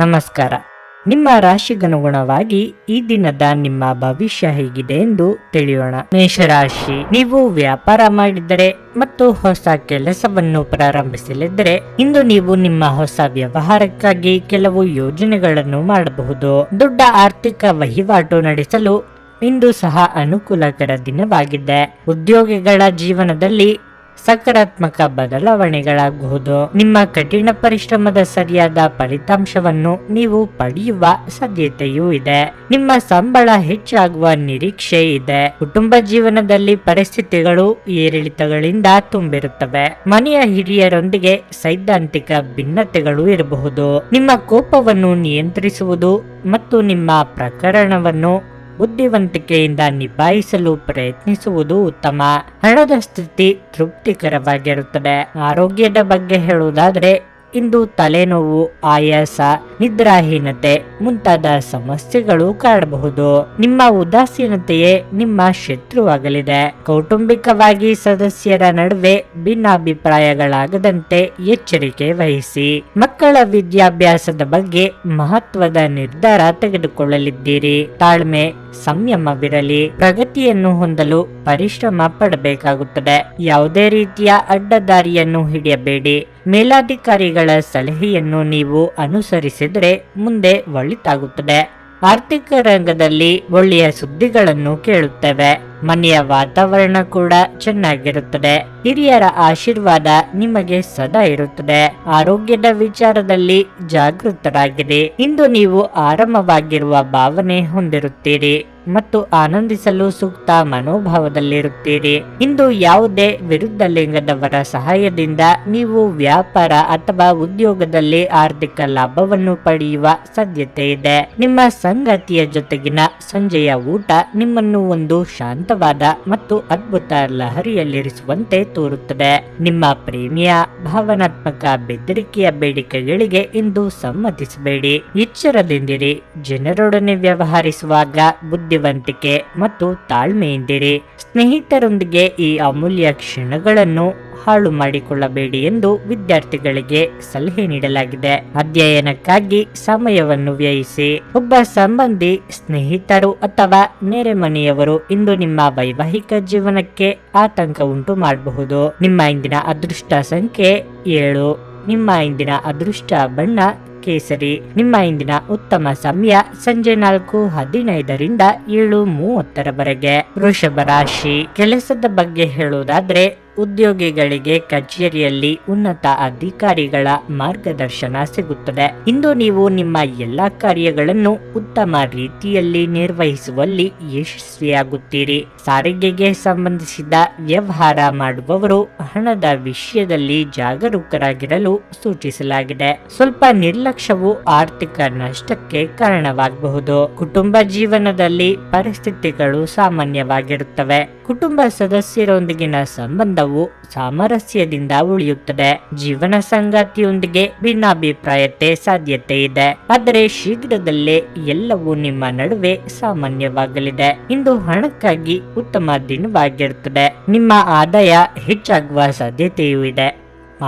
ನಮಸ್ಕಾರ. ನಿಮ್ಮ ರಾಶಿಗನುಗುಣವಾಗಿ ಈ ದಿನದ ನಿಮ್ಮ ಭವಿಷ್ಯ ಹೇಗಿದೆ ಎಂದು ತಿಳಿಯೋಣ. ಮೇಷರಾಶಿ, ನೀವು ವ್ಯಾಪಾರ ಮಾಡಿದರೆ ಮತ್ತು ಹೊಸ ಕೆಲಸವನ್ನು ಪ್ರಾರಂಭಿಸಲಿದ್ದರೆ ಇಂದು ನೀವು ನಿಮ್ಮ ಹೊಸ ವ್ಯವಹಾರಕ್ಕಾಗಿ ಕೆಲವು ಯೋಜನೆಗಳನ್ನು ಮಾಡಬಹುದು. ದೊಡ್ಡ ಆರ್ಥಿಕ ವಹಿವಾಟು ನಡೆಸಲು ಇಂದು ಸಹ ಅನುಕೂಲಕರ ದಿನವಾಗಿದೆ. ಉದ್ಯೋಗಿಗಳ ಜೀವನದಲ್ಲಿ ಸಕಾರಾತ್ಮಕ ಬದಲಾವಣೆಗಳಾಗಬಹುದು. ನಿಮ್ಮ ಕಠಿಣ ಪರಿಶ್ರಮದ ಸರಿಯಾದ ಫಲಿತಾಂಶವನ್ನು ನೀವು ಪಡೆಯುವ ಸಾಧ್ಯತೆಯೂ ಇದೆ. ನಿಮ್ಮ ಸಂಬಳ ಹೆಚ್ಚಾಗುವ ನಿರೀಕ್ಷೆ ಇದೆ. ಕುಟುಂಬ ಜೀವನದಲ್ಲಿ ಪರಿಸ್ಥಿತಿಗಳು ಏರಿಳಿತಗಳಿಂದ ತುಂಬಿರುತ್ತವೆ. ಮನೆಯ ಹಿರಿಯರೊಂದಿಗೆ ಸೈದ್ಧಾಂತಿಕ ಭಿನ್ನತೆಗಳು ಇರಬಹುದು. ನಿಮ್ಮ ಕೋಪವನ್ನು ನಿಯಂತ್ರಿಸುವುದು ಮತ್ತು ನಿಮ್ಮ ಪ್ರಕರಣವನ್ನು ಬುದ್ಧಿವಂತಿಕೆಯಿಂದ ನಿಭಾಯಿಸಲು ಪ್ರಯತ್ನಿಸುವುದು ಉತ್ತಮ. ಹಣದ ಸ್ಥಿತಿ ತೃಪ್ತಿಕರವಾಗಿರುತ್ತದೆ. ಆರೋಗ್ಯದ ಬಗ್ಗೆ ಹೇಳುವುದಾದರೆ ಇಂದು ತಲೆನೋವು, ಆಯಾಸ, ನಿದ್ರಾಹೀನತೆ ಮುಂತಾದ ಸಮಸ್ಯೆಗಳು ಕಾಡಬಹುದು. ನಿಮ್ಮ ಉದಾಸೀನತೆಯೇ ನಿಮ್ಮ ಶತ್ರುವಾಗಲಿದೆ. ಕೌಟುಂಬಿಕವಾಗಿ ಸದಸ್ಯರ ನಡುವೆ ಭಿನ್ನಾಭಿಪ್ರಾಯಗಳಾಗದಂತೆ ಎಚ್ಚರಿಕೆ ವಹಿಸಿ. ಮಕ್ಕಳ ವಿದ್ಯಾಭ್ಯಾಸದ ಬಗ್ಗೆ ಮಹತ್ವದ ನಿರ್ಧಾರ ತೆಗೆದುಕೊಳ್ಳಲಿದ್ದೀರಿ. ತಾಳ್ಮೆ, ಸಂಯಮವಿರಲಿ. ಪ್ರಗತಿಯನ್ನು ಹೊಂದಲು ಪರಿಶ್ರಮ ಪಡಬೇಕಾಗುತ್ತದೆ. ಯಾವುದೇ ರೀತಿಯ ಅಡ್ಡದಾರಿಯನ್ನು ಹಿಡಿಯಬೇಡಿ. ಮೇಲಾಧಿಕಾರಿಗಳ ಸಲಹೆಯನ್ನು ನೀವು ಅನುಸರಿಸಿದರೆ ಮುಂದೆ ಒಳಿತಾಗುತ್ತದೆ. ಆರ್ಥಿಕ ರಂಗದಲ್ಲಿ ಒಳ್ಳೆಯ ಸುದ್ದಿಗಳನ್ನು ಕೇಳುತ್ತೇವೆ. ಮನೆಯ ವಾತಾವರಣ ಕೂಡ ಚೆನ್ನಾಗಿರುತ್ತದೆ. ಹಿರಿಯರ ಆಶೀರ್ವಾದ ನಿಮಗೆ ಸದಾ ಇರುತ್ತದೆ. ಆರೋಗ್ಯದ ವಿಚಾರದಲ್ಲಿ ಜಾಗೃತರಾಗಿರಿ. ಇಂದು ನೀವು ಆರಾಮವಾಗಿರುವ ಭಾವನೆ ಹೊಂದಿರುತ್ತೀರಿ ಮತ್ತು ಆನಂದಿಸಲು ಸೂಕ್ತ ಮನೋಭಾವದಲ್ಲಿರುತ್ತೀರಿ. ಇಂದು ಯಾವುದೇ ವಿರುದ್ಧ ಲಿಂಗದವರ ಸಹಾಯದಿಂದ ನೀವು ವ್ಯಾಪಾರ ಅಥವಾ ಉದ್ಯೋಗದಲ್ಲಿ ಆರ್ಥಿಕ ಲಾಭವನ್ನು ಪಡೆಯುವ ಸಾಧ್ಯತೆ ಇದೆ. ನಿಮ್ಮ ಸಂಗಾತಿಯ ಜೊತೆಗಿನ ಸಂಜೆಯ ಊಟ ನಿಮ್ಮನ್ನು ಒಂದು ಶಾಂತವಾದ ಮತ್ತು ಅದ್ಭುತ ಲಹರಿಯಲ್ಲಿರಿಸುವಂತೆ ತೋರುತ್ತದೆ. ನಿಮ್ಮ ಪ್ರೇಮಿಯ ಭಾವನಾತ್ಮಕ ಬೆದರಿಕೆಯ ಬೇಡಿಕೆಗಳಿಗೆ ಇಂದು ಸಮ್ಮತಿಸಬೇಡಿ. ಎಚ್ಚರದಿಂದಿರಿ. ಜನರೊಡನೆ ವ್ಯವಹರಿಸುವಾಗ ಬುದ್ಧಿವಂತಿಕೆ ಮತ್ತು ತಾಳ್ಮೆಯಿಂದಿರಿ. ಸ್ನೇಹಿತರೊಂದಿಗೆ ಈ ಅಮೂಲ್ಯ ಕ್ಷಣಗಳನ್ನು ಹಾಳು ಮಾಡಿಕೊಳ್ಳಬೇಡಿ ಎಂದು ವಿದ್ಯಾರ್ಥಿಗಳಿಗೆ ಸಲಹೆ ನೀಡಲಾಗಿದೆ. ಅಧ್ಯಯನಕ್ಕಾಗಿ ಸಮಯವನ್ನು ವ್ಯಯಿಸಿ. ಒಬ್ಬ ಸಂಬಂಧಿ, ಸ್ನೇಹಿತರು ಅಥವಾ ನೆರೆಮನೆಯವರು ಇಂದು ನಿಮ್ಮ ವೈವಾಹಿಕ ಜೀವನಕ್ಕೆ ಆತಂಕ ಉಂಟು ಮಾಡಬಹುದು. ನಿಮ್ಮ ಇಂದಿನ ಅದೃಷ್ಟ ಸಂಖ್ಯೆ 7. ನಿಮ್ಮ ಇಂದಿನ ಅದೃಷ್ಟ ಬಣ್ಣ ಕೇಸರಿ. ನಿಮ್ಮ ಇಂದಿನ ಉತ್ತಮ ಸಮಯ ಸಂಜೆ 4:15 7:30 ವೃಷಭ ರಾಶಿ, ಕೆಲಸದ ಬಗ್ಗೆ ಹೇಳುವುದಾದ್ರೆ ಉದ್ಯೋಗಿಗಳಿಗೆ ಕಚೇರಿಯಲ್ಲಿ ಉನ್ನತ ಅಧಿಕಾರಿಗಳ ಮಾರ್ಗದರ್ಶನ ಸಿಗುತ್ತದೆ. ಇಂದು ನೀವು ನಿಮ್ಮ ಎಲ್ಲಾ ಕಾರ್ಯಗಳನ್ನು ಉತ್ತಮ ರೀತಿಯಲ್ಲಿ ನಿರ್ವಹಿಸುವಲ್ಲಿ ಯಶಸ್ವಿಯಾಗುತ್ತೀರಿ. ಸಾರಿಗೆಗೆ ಸಂಬಂಧಿಸಿದ ವ್ಯವಹಾರ ಮಾಡುವವರು ಹಣದ ವಿಷಯದಲ್ಲಿ ಜಾಗರೂಕರಾಗಿರಲು ಸೂಚಿಸಲಾಗಿದೆ. ಸ್ವಲ್ಪ ನಿರ್ಲಕ್ಷ್ಯವು ಆರ್ಥಿಕ ನಷ್ಟಕ್ಕೆ ಕಾರಣವಾಗಬಹುದು. ಕುಟುಂಬ ಜೀವನದಲ್ಲಿ ಪರಿಸ್ಥಿತಿಗಳು ಸಾಮಾನ್ಯವಾಗಿರುತ್ತವೆ. ಕುಟುಂಬ ಸದಸ್ಯರೊಂದಿಗಿನ ಸಂಬಂಧವು ಸಾಮರಸ್ಯದಿಂದ ಉಳಿಯುತ್ತದೆ. ಜೀವನ ಸಂಗಾತಿಯೊಂದಿಗೆ ಭಿನ್ನಾಭಿಪ್ರಾಯತೆ ಸಾಧ್ಯತೆ ಇದೆ, ಆದರೆ ಶೀಘ್ರದಲ್ಲೇ ಎಲ್ಲವೂ ನಿಮ್ಮ ನಡುವೆ ಸಾಮಾನ್ಯವಾಗಲಿದೆ. ಇಂದು ಹಣಕ್ಕಾಗಿ ಉತ್ತಮ ದಿನವಾಗಿರುತ್ತದೆ. ನಿಮ್ಮ ಆದಾಯ ಹೆಚ್ಚಾಗುವ ಸಾಧ್ಯತೆಯೂ ಇದೆ.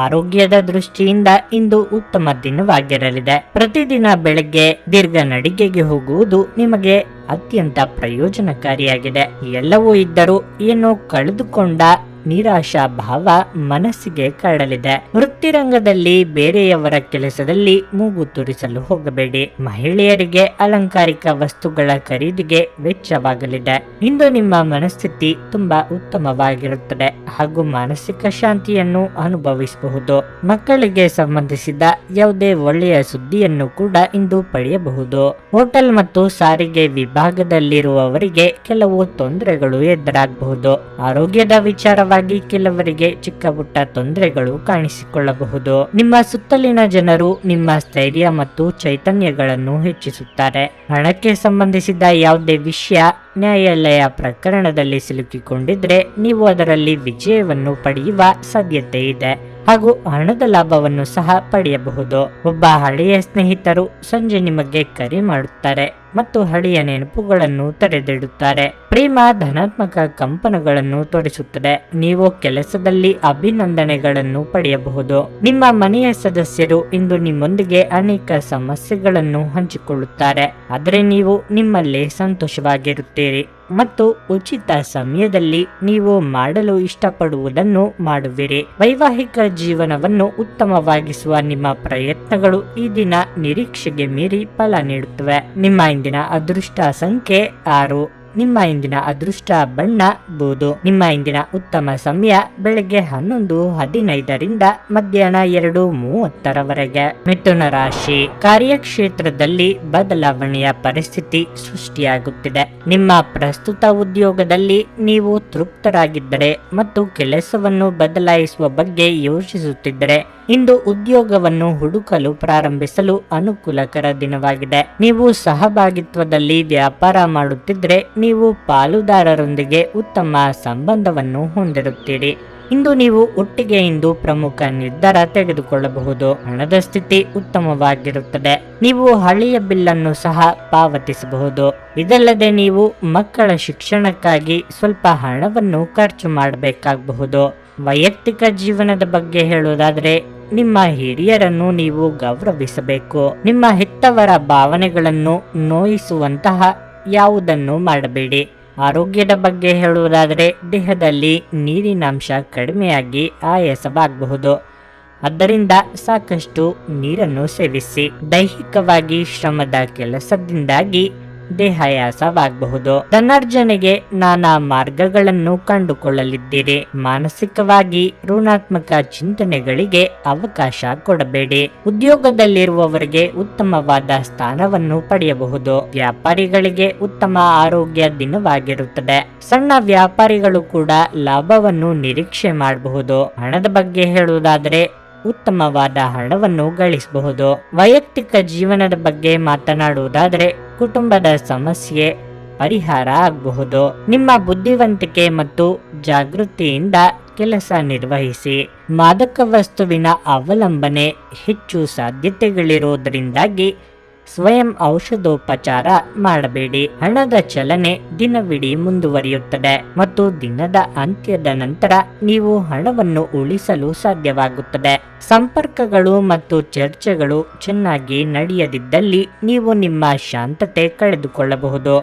ಆರೋಗ್ಯದ ದೃಷ್ಟಿಯಿಂದ ಇಂದು ಉತ್ತಮ ದಿನವಾಗಿರಲಿದೆ. ಪ್ರತಿದಿನ ಬೆಳಗ್ಗೆ ದೀರ್ಘ ನಡಿಗೆಗೆ ಹೋಗುವುದು ನಿಮಗೆ ಅತ್ಯಂತ ಪ್ರಯೋಜನಕಾರಿಯಾಗಿದೆ. ಎಲ್ಲವೂ ಇದ್ದರೂ ಏನೋ ಕಳೆದುಕೊಂಡ ನಿರಾಶಾ ಭಾವ ಮನಸ್ಸಿಗೆ ಕಾಡಲಿದೆ. ವೃತ್ತಿರಂಗದಲ್ಲಿ ಬೇರೆಯವರ ಕೆಲಸದಲ್ಲಿ ಮೂಗು ತುರಿಸಲು ಹೋಗಬೇಡಿ. ಮಹಿಳೆಯರಿಗೆ ಅಲಂಕಾರಿಕ ವಸ್ತುಗಳ ಖರೀದಿಗೆ ವೆಚ್ಚವಾಗಲಿದೆ. ಇಂದು ನಿಮ್ಮ ಮನಸ್ಥಿತಿ ತುಂಬಾ ಉತ್ತಮವಾಗಿರುತ್ತದೆ ಹಾಗೂ ಮಾನಸಿಕ ಶಾಂತಿಯನ್ನು ಅನುಭವಿಸಬಹುದು. ಮಕ್ಕಳಿಗೆ ಸಂಬಂಧಿಸಿದ ಯಾವುದೇ ಒಳ್ಳೆಯ ಸುದ್ದಿಯನ್ನು ಕೂಡ ಇಂದು ಪಡೆಯಬಹುದು. ಹೋಟೆಲ್ ಮತ್ತು ಸಾರಿಗೆ ವಿಭಾಗದಲ್ಲಿರುವವರಿಗೆ ಕೆಲವು ತೊಂದರೆಗಳು ಎದುರಾಗಬಹುದು. ಆರೋಗ್ಯದ ವಿಚಾರ ಕೆಲವರಿಗೆ ಚಿಕ್ಕ ಪುಟ್ಟ ತೊಂದರೆಗಳು ಕಾಣಿಸಿಕೊಳ್ಳಬಹುದು. ನಿಮ್ಮ ಸುತ್ತಲಿನ ಜನರು ನಿಮ್ಮ ಸ್ಥೈರ್ಯ ಮತ್ತು ಚೈತನ್ಯಗಳನ್ನು ಹೆಚ್ಚಿಸುತ್ತಾರೆ. ಹಣಕ್ಕೆ ಸಂಬಂಧಿಸಿದ ಯಾವುದೇ ವಿಷಯ ನ್ಯಾಯಾಲಯ ಪ್ರಕರಣದಲ್ಲಿ ಸಿಲುಕಿಕೊಂಡಿದ್ರೆ ನೀವು ಅದರಲ್ಲಿ ವಿಜಯವನ್ನು ಪಡೆಯುವ ಸಾಧ್ಯತೆ ಇದೆ ಹಾಗೂ ಹಣದ ಲಾಭವನ್ನು ಸಹ ಪಡೆಯಬಹುದು. ಒಬ್ಬ ಹಳೆಯ ಸ್ನೇಹಿತರು ಸಂಜೆ ನಿಮಗೆ ಕರೆ ಮಾಡುತ್ತಾರೆ. ಮತ್ತು ಹಳೆಯ ನೆನಪುಗಳನ್ನು ತೆರೆದಿಡುತ್ತಾರೆ. ಪ್ರೇಮ ಧನಾತ್ಮಕ ಕಂಪನಗಳನ್ನು ತೋರಿಸುತ್ತದೆ. ನೀವು ಕೆಲಸದಲ್ಲಿ ಅಭಿನಂದನೆಗಳನ್ನು ಪಡೆಯಬಹುದು. ನಿಮ್ಮ ಮನೆಯ ಸದಸ್ಯರು ಇಂದು ನಿಮ್ಮೊಂದಿಗೆ ಅನೇಕ ಸಮಸ್ಯೆಗಳನ್ನು ಹಂಚಿಕೊಳ್ಳುತ್ತಾರೆ, ಆದರೆ ನೀವು ನಿಮ್ಮಲ್ಲೇ ಸಂತೋಷವಾಗಿರುತ್ತೀರಿ ಮತ್ತು ಉಚಿತ ಸಮಯದಲ್ಲಿ ನೀವು ಮಾಡಲು ಇಷ್ಟಪಡುವುದನ್ನು ಮಾಡುವಿರಿ. ವೈವಾಹಿಕ ಜೀವನವನ್ನು ಉತ್ತಮವಾಗಿಸುವ ನಿಮ್ಮ ಪ್ರಯತ್ನಗಳು ಈ ದಿನ ನಿರೀಕ್ಷೆಗೆ ಮೀರಿ ಫಲ ನೀಡುತ್ತವೆ. ನಿಮ್ಮ ಇಂದಿನ ಅದೃಷ್ಟ ಸಂಖ್ಯೆ 6. ನಿಮ್ಮ ಇಂದಿನ ಅದೃಷ್ಟ ಬಣ್ಣ ಬೂದು. ನಿಮ್ಮ ಇಂದಿನ ಉತ್ತಮ ಸಮಯ ಬೆಳಗ್ಗೆ 11:15 ಮಧ್ಯಾಹ್ನ 2:30 ಮಿಥುನ ರಾಶಿ. ಕಾರ್ಯಕ್ಷೇತ್ರದಲ್ಲಿ ಬದಲಾವಣೆಯ ಪರಿಸ್ಥಿತಿ ಸೃಷ್ಟಿಯಾಗುತ್ತಿದೆ. ನಿಮ್ಮ ಪ್ರಸ್ತುತ ಉದ್ಯೋಗದಲ್ಲಿ ನೀವು ತೃಪ್ತರಾಗಿದ್ದರೆ ಮತ್ತು ಕೆಲಸವನ್ನು ಬದಲಾಯಿಸುವ ಬಗ್ಗೆ ಯೋಚಿಸುತ್ತಿದ್ದರೆ ಇಂದು ಉದ್ಯೋಗವನ್ನು ಹುಡುಕಲು ಪ್ರಾರಂಭಿಸಲು ಅನುಕೂಲಕರ ದಿನವಾಗಿದೆ. ನೀವು ಸಹಭಾಗಿತ್ವದಲ್ಲಿ ವ್ಯಾಪಾರ ಮಾಡುತ್ತಿದ್ದರೆ ನೀವು ಪಾಲುದಾರರೊಂದಿಗೆ ಉತ್ತಮ ಸಂಬಂಧವನ್ನು ಹೊಂದಿರುತ್ತೀರಿ. ಇಂದು ನೀವು ಒಟ್ಟಿಗೆ ಪ್ರಮುಖ ನಿರ್ಧಾರ ತೆಗೆದುಕೊಳ್ಳಬಹುದು. ಹಣದ ಸ್ಥಿತಿ ಉತ್ತಮವಾಗಿರುತ್ತದೆ. ನೀವು ಹಳೆಯ ಬಿಲ್ಲನ್ನು ಸಹ ಪಾವತಿಸಬಹುದು. ಇದಲ್ಲದೆ ನೀವು ಮಕ್ಕಳ ಶಿಕ್ಷಣಕ್ಕಾಗಿ ಸ್ವಲ್ಪ ಹಣವನ್ನು ಖರ್ಚು ಮಾಡಬೇಕಾಗಬಹುದು. ವೈಯಕ್ತಿಕ ಜೀವನದ ಬಗ್ಗೆ ಹೇಳುವುದಾದರೆ ನಿಮ್ಮ ಹಿರಿಯರನ್ನು ನೀವು ಗೌರವಿಸಬೇಕು. ನಿಮ್ಮ ಹೆತ್ತವರ ಭಾವನೆಗಳನ್ನು ನೋಯಿಸುವಂತಹ ಯಾವುದನ್ನು ಮಾಡಬೇಡಿ. ಆರೋಗ್ಯದ ಬಗ್ಗೆ ಹೇಳುವುದಾದರೆ ದೇಹದಲ್ಲಿ ನೀರಿನಾಂಶ ಕಡಿಮೆಯಾಗಿ ಆಯಾಸವಾಗಬಹುದು, ಆದ್ದರಿಂದ ಸಾಕಷ್ಟು ನೀರನ್ನು ಸೇವಿಸಿ. ದೈಹಿಕವಾಗಿ ಶ್ರಮದ ಕೆಲಸದಿಂದಾಗಿ ದೇಹಾಯಾಸವಾಗಬಹುದು. ಧನಾರ್ಜನೆಗೆ ನಾನಾ ಮಾರ್ಗಗಳನ್ನು ಕಂಡುಕೊಳ್ಳಲಿದ್ದೀರಿ. ಮಾನಸಿಕವಾಗಿ ಋಣಾತ್ಮಕ ಚಿಂತನೆಗಳಿಗೆ ಅವಕಾಶ ಕೊಡಬೇಡಿ. ಉದ್ಯೋಗದಲ್ಲಿರುವವರಿಗೆ ಉತ್ತಮವಾದ ಸ್ಥಾನವನ್ನು ಪಡೆಯಬಹುದು. ವ್ಯಾಪಾರಿಗಳಿಗೆ ಉತ್ತಮ ಆರೋಗ್ಯ ದಿನವಾಗಿರುತ್ತದೆ. ಸಣ್ಣ ವ್ಯಾಪಾರಿಗಳು ಕೂಡ ಲಾಭವನ್ನು ನಿರೀಕ್ಷೆ ಮಾಡಬಹುದು. ಹಣದ ಬಗ್ಗೆ ಹೇಳುವುದಾದರೆ ಉತ್ತಮವಾದ ಹಣವನ್ನು ಗಳಿಸಬಹುದು. ವೈಯಕ್ತಿಕ ಜೀವನದ ಬಗ್ಗೆ ಮಾತನಾಡುವುದಾದರೆ ಕುಟುಂಬದ ಸಮಸ್ಯೆ ಪರಿಹಾರ ಆಗಬಹುದು. ನಿಮ್ಮ ಬುದ್ಧಿವಂತಿಕೆ ಮತ್ತು ಜಾಗೃತಿಯಿಂದ ಕೆಲಸ ನಿರ್ವಹಿಸಿ. ಮಾದಕ ವಸ್ತುವಿನ ಅವಲಂಬನೆ ಹೆಚ್ಚು ಸಾಧ್ಯತೆಗಳಿರುವುದರಿಂದಾಗಿ ಸ್ವಯಂ ಔಷಧೋಪಚಾರ ಮಾಡಬೇಡಿ. ಹಣದ ಚಲನೆ ದಿನವಿಡೀ ಮುಂದುವರಿಯುತ್ತದೆ ಮತ್ತು ದಿನದ ಅಂತ್ಯದ ನಂತರ ನೀವು ಹಣವನ್ನು ಉಳಿಸಲು ಸಾಧ್ಯವಾಗುತ್ತದೆ. ಸಂಪರ್ಕಗಳು ಮತ್ತು ಚರ್ಚೆಗಳು ಚೆನ್ನಾಗಿ ನಡೆಯದಿದ್ದಲ್ಲಿ ನೀವು ನಿಮ್ಮ ಶಾಂತತೆ ಕಳೆದುಕೊಳ್ಳಬಹುದು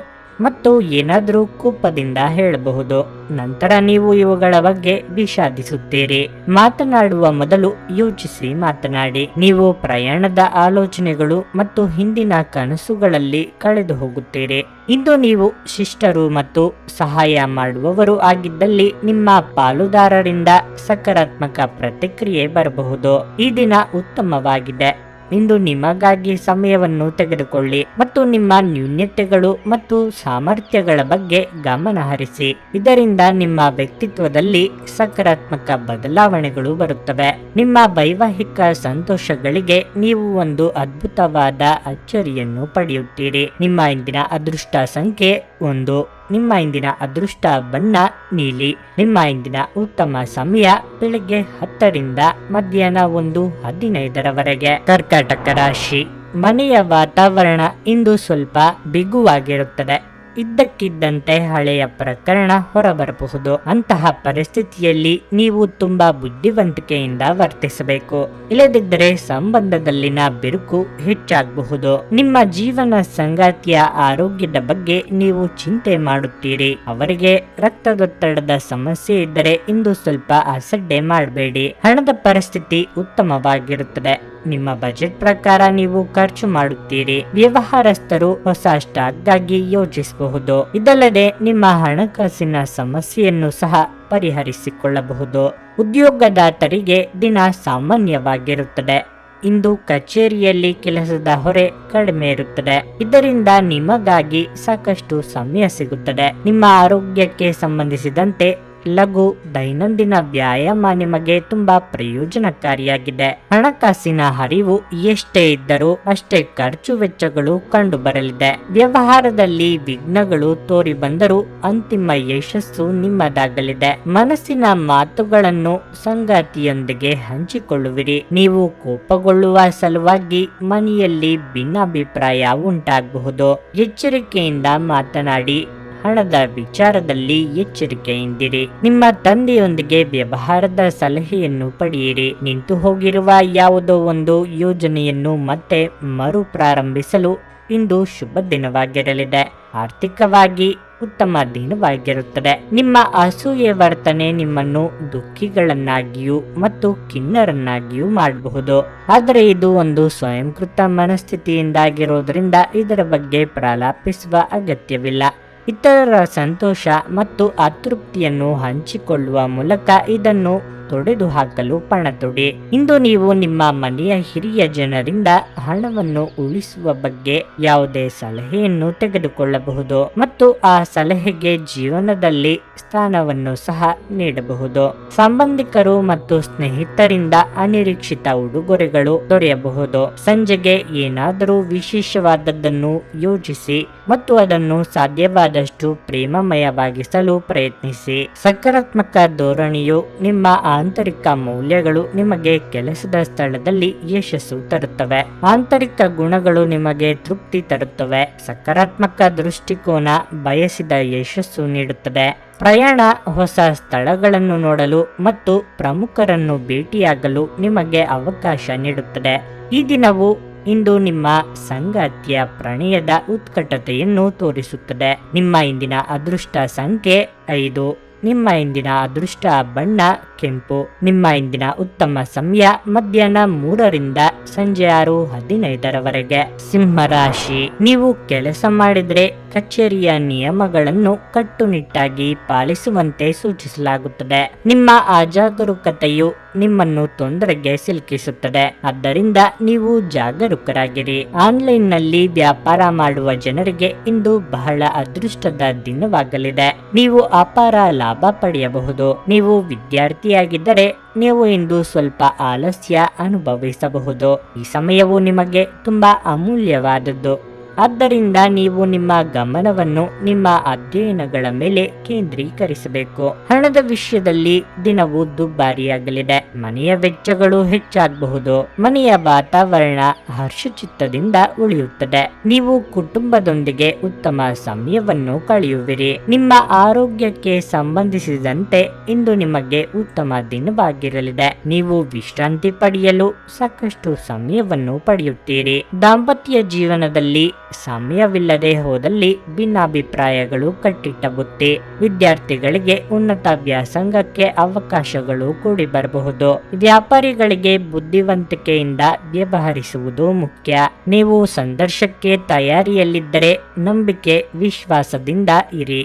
ಮತ್ತು ಏನಾದರೂ ಕೋಪದಿಂದ ಹೇಳಬಹುದು. ನಂತರ ನೀವು ಇವುಗಳ ಬಗ್ಗೆ ವಿಷಾದಿಸುತ್ತೀರಿ. ಮಾತನಾಡುವ ಮೊದಲು ಯೋಚಿಸಿ ಮಾತನಾಡಿ. ನೀವು ಪ್ರಯಾಣದ ಆಲೋಚನೆಗಳು ಮತ್ತು ಹಿಂದಿನ ಕನಸುಗಳಲ್ಲಿ ಕಳೆದು ಹೋಗುತ್ತೀರಿ. ಇಂದು ನೀವು ಶಿಷ್ಟರು ಮತ್ತು ಸಹಾಯ ಮಾಡುವವರು ಆಗಿದ್ದಲ್ಲಿ ನಿಮ್ಮ ಪಾಲುದಾರರಿಂದ ಸಕಾರಾತ್ಮಕ ಪ್ರತಿಕ್ರಿಯೆ ಬರಬಹುದು. ಈ ದಿನ ಉತ್ತಮವಾಗಿದೆ. ಇಂದು ನಿಮಗಾಗಿ ಸಮಯವನ್ನು ತೆಗೆದುಕೊಳ್ಳಿ ಮತ್ತು ನಿಮ್ಮ ನ್ಯೂನತೆಗಳು ಮತ್ತು ಸಾಮರ್ಥ್ಯಗಳ ಬಗ್ಗೆ ಗಮನ ಹರಿಸಿ. ಇದರಿಂದ ನಿಮ್ಮ ವ್ಯಕ್ತಿತ್ವದಲ್ಲಿ ಸಕಾರಾತ್ಮಕ ಬದಲಾವಣೆಗಳು ಬರುತ್ತವೆ. ನಿಮ್ಮ ವೈವಾಹಿಕ ಸಂತೋಷಗಳಿಗೆ ನೀವು ಒಂದು ಅದ್ಭುತವಾದ ಅಚ್ಚರಿಯನ್ನು ಪಡೆಯುತ್ತೀರಿ. ನಿಮ್ಮ ಇಂದಿನ ಅದೃಷ್ಟ ಸಂಖ್ಯೆ 1. ನಿಮ್ಮ ಇಂದಿನ ಅದೃಷ್ಟ ಬಣ್ಣ ನೀಲಿ. ನಿಮ್ಮ ಇಂದಿನ ಉತ್ತಮ ಸಮಯ ಬೆಳಗ್ಗೆ 10 ಮಧ್ಯಾಹ್ನ 1:15 ಕರ್ಕಾಟಕ ರಾಶಿ. ಮನೆಯ ವಾತಾವರಣ ಇಂದು ಸ್ವಲ್ಪ ಬಿಗುವಾಗಿರುತ್ತದೆ. ಇದ್ದಕ್ಕಿದ್ದಂತೆ ಹಳೆಯ ಪ್ರಕರಣ ಹೊರಬರಬಹುದು. ಅಂತಹ ಪರಿಸ್ಥಿತಿಯಲ್ಲಿ ನೀವು ತುಂಬಾ ಬುದ್ಧಿವಂತಿಕೆಯಿಂದ ವರ್ತಿಸಬೇಕು. ಇಲ್ಲದಿದ್ದರೆ ಸಂಬಂಧದಲ್ಲಿನ ಬಿರುಕು ಹೆಚ್ಚಾಗಬಹುದು. ನಿಮ್ಮ ಜೀವನ ಸಂಗಾತಿಯ ಆರೋಗ್ಯದ ಬಗ್ಗೆ ನೀವು ಚಿಂತೆ ಮಾಡುತ್ತೀರಿ. ಅವರಿಗೆ ರಕ್ತದೊತ್ತಡದ ಸಮಸ್ಯೆ ಇದ್ದರೆ ಇಂದು ಸ್ವಲ್ಪ ಅಸಡ್ಡೆ ಮಾಡಬೇಡಿ. ಹಣದ ಪರಿಸ್ಥಿತಿ ಉತ್ತಮವಾಗಿರುತ್ತದೆ. ನಿಮ್ಮ ಬಜೆಟ್ ಪ್ರಕಾರ ನೀವು ಖರ್ಚು ಮಾಡುತ್ತೀರಿ. ವ್ಯವಹಾರಸ್ಥರು ಹೊಸ ಸ್ಟಾಕ್ಗಾಗಿ ಯೋಚಿಸಬಹುದು. ಇದಲ್ಲದೆ ನಿಮ್ಮ ಹಣಕಾಸಿನ ಸಮಸ್ಯೆಯನ್ನು ಸಹ ಪರಿಹರಿಸಿಕೊಳ್ಳಬಹುದು. ಉದ್ಯೋಗದಾತರಿಗೆ ದಿನ ಸಾಮಾನ್ಯವಾಗಿರುತ್ತದೆ. ಇಂದು ಕಚೇರಿಯಲ್ಲಿ ಕೆಲಸದ ಹೊರೆ ಕಡಿಮೆ ಇರುತ್ತದೆ. ಇದರಿಂದ ನಿಮಗಾಗಿ ಸಾಕಷ್ಟು ಸಮಯ ಸಿಗುತ್ತದೆ. ನಿಮ್ಮ ಆರೋಗ್ಯಕ್ಕೆ ಸಂಬಂಧಿಸಿದಂತೆ ಲಘು ದೈನಂದಿನ ವ್ಯಾಯಾಮ ನಿಮಗೆ ತುಂಬಾ ಪ್ರಯೋಜನಕಾರಿಯಾಗಿದೆ. ಹಣಕಾಸಿನ ಹರಿವು ಎಷ್ಟೇ ಇದ್ದರೂ ಅಷ್ಟೇ ಖರ್ಚು ವೆಚ್ಚಗಳು ಕಂಡು ಬರಲಿದೆ. ವ್ಯವಹಾರದಲ್ಲಿ ವಿಘ್ನಗಳು ತೋರಿ ಬಂದರೂ ಅಂತಿಮ ಯಶಸ್ಸು ನಿಮ್ಮದಾಗಲಿದೆ. ಮನಸ್ಸಿನ ಮಾತುಗಳನ್ನು ಸಂಗಾತಿಯೊಂದಿಗೆ ಹಂಚಿಕೊಳ್ಳುವಿರಿ. ನೀವು ಕೋಪಗೊಳ್ಳುವ ಸಲುವಾಗಿ ಮನೆಯಲ್ಲಿ ಭಿನ್ನಾಭಿಪ್ರಾಯ ಉಂಟಾಗಬಹುದು. ಎಚ್ಚರಿಕೆಯಿಂದ ಮಾತನಾಡಿ. ಹಣದ ವಿಚಾರದಲ್ಲಿ ಎಚ್ಚರಿಕೆಯಿಂದಿರಿ. ನಿಮ್ಮ ತಂದೆಯೊಂದಿಗೆ ವ್ಯವಹಾರದ ಸಲಹೆಯನ್ನು ಪಡೆಯಿರಿ. ನಿಂತು ಹೋಗಿರುವ ಯಾವುದೋ ಒಂದು ಯೋಜನೆಯನ್ನು ಮತ್ತೆ ಮರುಪ್ರಾರಂಭಿಸಲು ಇಂದು ಶುಭ ದಿನವಾಗಿರಲಿದೆ. ಆರ್ಥಿಕವಾಗಿ ಉತ್ತಮ ದಿನವಾಗಿರುತ್ತದೆ. ನಿಮ್ಮ ಅಸೂಯೆ ವರ್ತನೆ ನಿಮ್ಮನ್ನು ದುಃಖಿಗಳನ್ನಾಗಿಯೂ ಮತ್ತು ಖಿನ್ನರನ್ನಾಗಿಯೂ ಮಾಡಬಹುದು. ಆದರೆ ಇದು ಒಂದು ಸ್ವಯಂಕೃತ ಮನಸ್ಥಿತಿಯಿಂದಾಗಿರೋದ್ರಿಂದ ಇದರ ಬಗ್ಗೆ ಪ್ರಲಾಪಿಸುವ ಅಗತ್ಯವಿಲ್ಲ. ಇತರರ ಸಂತೋಷ ಮತ್ತು ಅತೃಪ್ತಿಯನ್ನು ಹಂಚಿಕೊಳ್ಳುವ ಮೂಲಕ ಇದನ್ನು ತೊಡೆದು ಹಾಕಲು ಪಣತೊಡಿ. ಇಂದು ನೀವು ನಿಮ್ಮ ಮನೆಯ ಹಿರಿಯ ಜನರಿಂದ ಹಣವನ್ನು ಉಳಿಸುವ ಬಗ್ಗೆ ಯಾವುದೇ ಸಲಹೆಯನ್ನು ತೆಗೆದುಕೊಳ್ಳಬಹುದು ಮತ್ತು ಆ ಸಲಹೆಗೆ ಜೀವನದಲ್ಲಿ ಸ್ಥಾನವನ್ನು ಸಹ ನೀಡಬಹುದು. ಸಂಬಂಧಿಕರು ಮತ್ತು ಸ್ನೇಹಿತರಿಂದ ಅನಿರೀಕ್ಷಿತ ಉಡುಗೊರೆಗಳು ದೊರೆಯಬಹುದು. ಸಂಜೆಗೆ ಏನಾದರೂ ವಿಶೇಷವಾದದ್ದನ್ನು ಯೋಜಿಸಿ ಮತ್ತು ಅದನ್ನು ಸಾಧ್ಯವಾದಷ್ಟು ಪ್ರೇಮಮಯವಾಗಿಸಲು ಪ್ರಯತ್ನಿಸಿ. ಸಕಾರಾತ್ಮಕ ಧೋರಣೆಯು ನಿಮ್ಮ ಆಂತರಿಕ ಮೌಲ್ಯಗಳು ನಿಮಗೆ ಕೆಲಸದ ಸ್ಥಳದಲ್ಲಿ ಯಶಸ್ಸು ತರುತ್ತವೆ. ಆಂತರಿಕ ಗುಣಗಳು ನಿಮಗೆ ತೃಪ್ತಿ ತರುತ್ತವೆ. ಸಕಾರಾತ್ಮಕ ದೃಷ್ಟಿಕೋನ ಬಯಸಿದ ಯಶಸ್ಸು ನೀಡುತ್ತದೆ. ಪ್ರಯಾಣ ಹೊಸ ಸ್ಥಳಗಳನ್ನು ನೋಡಲು ಮತ್ತು ಪ್ರಮುಖರನ್ನು ಭೇಟಿಯಾಗಲು ನಿಮಗೆ ಅವಕಾಶ ನೀಡುತ್ತದೆ. ಈ ದಿನವು ಇಂದು ನಿಮ್ಮ ಸಂಗಾತಿಯ ಪ್ರಣಯದ ಉತ್ಕಟತೆಯನ್ನು ತೋರಿಸುತ್ತದೆ. ನಿಮ್ಮ ಇಂದಿನ ಅದೃಷ್ಟ ಸಂಖ್ಯೆ 5. ನಿಮ್ಮ ಇಂದಿನ ಅದೃಷ್ಟ ಬಣ್ಣ ಕೆಂಪು. ನಿಮ್ಮ ಇಂದಿನ ಉತ್ತಮ ಸಮಯ ಮಧ್ಯಾಹ್ನ 3ರಿಂದ ಸಂಜೆ 6:15ರವರೆಗೆ. ಸಿಂಹರಾಶಿ, ನೀವು ಕೆಲಸ ಮಾಡಿದ್ರೆ ಕಚೇರಿಯ ನಿಯಮಗಳನ್ನು ಕಟ್ಟುನಿಟ್ಟಾಗಿ ಪಾಲಿಸುವಂತೆ ಸೂಚಿಸಲಾಗುತ್ತದೆ. ನಿಮ್ಮ ಅಜಾಗರೂಕತೆಯು ನಿಮ್ಮನ್ನು ತೊಂದರೆಗೆ ಸಿಲುಕಿಸುತ್ತದೆ. ಆದ್ದರಿಂದ ನೀವು ಜಾಗರೂಕರಾಗಿರಿ. ಆನ್ಲೈನ್ನಲ್ಲಿ ವ್ಯಾಪಾರ ಮಾಡುವ ಜನರಿಗೆ ಇಂದು ಬಹಳ ಅದೃಷ್ಟದ ದಿನವಾಗಲಿದೆ. ನೀವು ಅಪಾರ ಲಾಭ ಪಡೆಯಬಹುದು. ನೀವು ವಿದ್ಯಾರ್ಥಿಯಾಗಿದ್ದರೆ ನೀವು ಇಂದು ಸ್ವಲ್ಪ ಆಲಸ್ಯ ಅನುಭವಿಸಬಹುದು. ಈ ಸಮಯವು ನಿಮಗೆ ತುಂಬಾ ಅಮೂಲ್ಯವಾದದ್ದು. ಆದ್ದರಿಂದ ನೀವು ನಿಮ್ಮ ಗಮನವನ್ನು ನಿಮ್ಮ ಅಧ್ಯಯನಗಳ ಮೇಲೆ ಕೇಂದ್ರೀಕರಿಸಬೇಕು. ಹಣದ ವಿಷಯದಲ್ಲಿ ದಿನವು ದುಬಾರಿಯಾಗಲಿದೆ. ಮನೆಯ ವೆಚ್ಚಗಳು ಹೆಚ್ಚಾಗಬಹುದು. ಮನೆಯ ವಾತಾವರಣ ಹರ್ಷಚಿತ್ತದಿಂದ ಉಳಿಯುತ್ತದೆ. ನೀವು ಕುಟುಂಬದೊಂದಿಗೆ ಉತ್ತಮ ಸಮಯವನ್ನು ಕಳೆಯುವಿರಿ. ನಿಮ್ಮ ಆರೋಗ್ಯಕ್ಕೆ ಸಂಬಂಧಿಸಿದಂತೆ ಇಂದು ನಿಮಗೆ ಉತ್ತಮ ದಿನವಾಗಿರಲಿದೆ. ನೀವು ವಿಶ್ರಾಂತಿ ಪಡೆಯಲು ಸಾಕಷ್ಟು ಸಮಯವನ್ನು ಪಡೆಯುತ್ತೀರಿ. ದಾಂಪತ್ಯ ಜೀವನದಲ್ಲಿ ಸಮಯವಿಲ್ಲದೆ ಹೋದಲ್ಲಿ ಭಿನ್ನಾಭಿಪ್ರಾಯಗಳು ಕಟ್ಟಿಟ್ಟ ಬುತ್ತಿ. ವಿದ್ಯಾರ್ಥಿಗಳಿಗೆ ಉನ್ನತ ವ್ಯಾಸಂಗಕ್ಕೆ ಅವಕಾಶಗಳು ಕೂಡಿ ಬರಬಹುದು. ವ್ಯಾಪಾರಿಗಳಿಗೆ ಬುದ್ಧಿವಂತಿಕೆಯಿಂದ ವ್ಯವಹರಿಸುವುದು ಮುಖ್ಯ. ನೀವು ಸಂಘರ್ಷಕ್ಕೆ ತಯಾರಿಯಲ್ಲಿದ್ದರೆ ನಂಬಿಕೆ ವಿಶ್ವಾಸದಿಂದ ಇರಿ,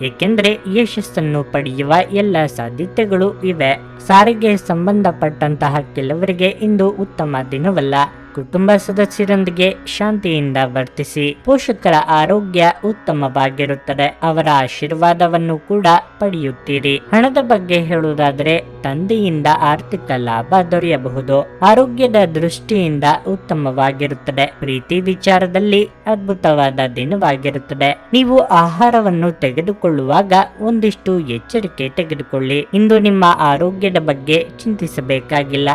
ಏಕೆಂದರೆ ಯಶಸ್ಸನ್ನು ಪಡೆಯುವ ಎಲ್ಲ ಸಾಧ್ಯತೆಗಳು ಇವೆ. ಸಾರಿಗೆ ಸಂಬಂಧಪಟ್ಟಂತಹ ಕೆಲವರಿಗೆ ಇಂದು ಉತ್ತಮ ದಿನವಲ್ಲ. ಕುಟುಂಬ ಸದಸ್ಯರೊಂದಿಗೆ ಶಾಂತಿಯಿಂದ ವರ್ತಿಸಿ. ಪೋಷಕರ ಆರೋಗ್ಯ ಉತ್ತಮವಾಗಿರುತ್ತದೆ. ಅವರ ಆಶೀರ್ವಾದವನ್ನು ಕೂಡ ಪಡೆಯುತ್ತೀರಿ. ಹಣದ ಬಗ್ಗೆ ಹೇಳುವುದಾದರೆ ತಂದೆಯಿಂದ ಆರ್ಥಿಕ ಲಾಭ ದೊರೆಯಬಹುದು. ಆರೋಗ್ಯದ ದೃಷ್ಟಿಯಿಂದ ಉತ್ತಮವಾಗಿರುತ್ತದೆ. ಪ್ರೀತಿ ವಿಚಾರದಲ್ಲಿ ಅದ್ಭುತವಾದ ದಿನವಾಗಿರುತ್ತದೆ. ನೀವು ಆಹಾರವನ್ನು ತೆಗೆದುಕೊಳ್ಳುವಾಗ ಒಂದಿಷ್ಟು ಎಚ್ಚರಿಕೆ ತೆಗೆದುಕೊಳ್ಳಿ. ಇಂದು ನಿಮ್ಮ ಆರೋಗ್ಯದ ಬಗ್ಗೆ ಚಿಂತಿಸಬೇಕಾಗಿಲ್ಲ.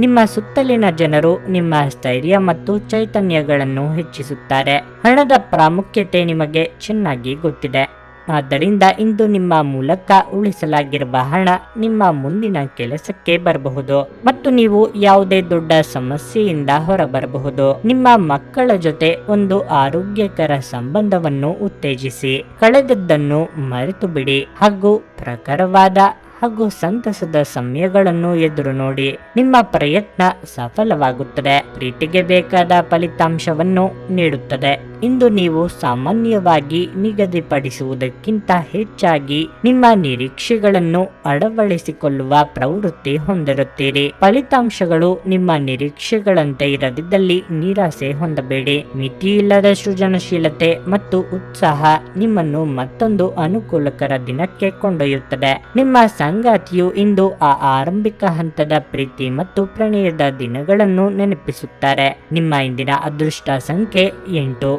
ನಿಮ್ಮ ಸುತ್ತಲಿನ ಜನರು ನಿಮ್ಮ ಸ್ಥೈರ್ಯ ಮತ್ತು ಚೈತನ್ಯಗಳನ್ನು ಹೆಚ್ಚಿಸುತ್ತಾರೆ. ಹಣದ ಪ್ರಾಮುಖ್ಯತೆ ನಿಮಗೆ ಚೆನ್ನಾಗಿ ಗೊತ್ತಿದೆ. ಆದ್ದರಿಂದ ಇಂದು ನಿಮ್ಮ ಮೂಲಕ ಉಳಿಸಲಾಗಿರುವ ಹಣ ನಿಮ್ಮ ಮುಂದಿನ ಕೆಲಸಕ್ಕೆ ಬರಬಹುದು ಮತ್ತು ನೀವು ಯಾವುದೇ ದೊಡ್ಡ ಸಮಸ್ಯೆಯಿಂದ ಹೊರಬರಬಹುದು. ನಿಮ್ಮ ಮಕ್ಕಳ ಜೊತೆ ಒಂದು ಆರೋಗ್ಯಕರ ಸಂಬಂಧವನ್ನು ಉತ್ತೇಜಿಸಿ. ಕಳೆದದ್ದನ್ನು ಮರೆತು ಬಿಡಿ ಹಾಗೂ ಪ್ರಖರವಾದ ಹಾಗೂ ಸಂತಸದ ಸಮಯಗಳನ್ನು ಎದುರು ನೋಡಿ. ನಿಮ್ಮ ಪ್ರಯತ್ನ ಸಫಲವಾಗುತ್ತದೆ, ಪ್ರೀತಿಗೆ ಬೇಕಾದ ಫಲಿತಾಂಶವನ್ನು ನೀಡುತ್ತದೆ. ಇಂದು ನೀವು ಸಾಮಾನ್ಯವಾಗಿ ನಿಗದಿಪಡಿಸುವುದಕ್ಕಿಂತ ಹೆಚ್ಚಾಗಿ ನಿಮ್ಮ ನಿರೀಕ್ಷೆಗಳನ್ನು ಅಳವಡಿಸಿಕೊಳ್ಳುವ ಪ್ರವೃತ್ತಿ ಹೊಂದಿರುತ್ತೀರಿ. ಫಲಿತಾಂಶಗಳು ನಿಮ್ಮ ನಿರೀಕ್ಷೆಗಳಂತೆ ಇರದಿದ್ದಲ್ಲಿ ನಿರಾಸೆ ಹೊಂದಬೇಡಿ. ಮಿತಿಯಿಲ್ಲದ ಸೃಜನಶೀಲತೆ ಮತ್ತು ಉತ್ಸಾಹ ನಿಮ್ಮನ್ನು ಮತ್ತೊಂದು ಅನುಕೂಲಕರ ದಿನಕ್ಕೆ ಕೊಂಡೊಯ್ಯುತ್ತದೆ. ನಿಮ್ಮ ಸಂಗಾತಿಯು ಇಂದು ಆ ಆರಂಭಿಕ ಹಂತದ ಪ್ರೀತಿ ಮತ್ತು ಪ್ರಣಯದ ದಿನಗಳನ್ನು ನೆನಪಿಸುತ್ತಾರೆ. ನಿಮ್ಮ ಇಂದಿನ ಅದೃಷ್ಟ ಸಂಖ್ಯೆ 8.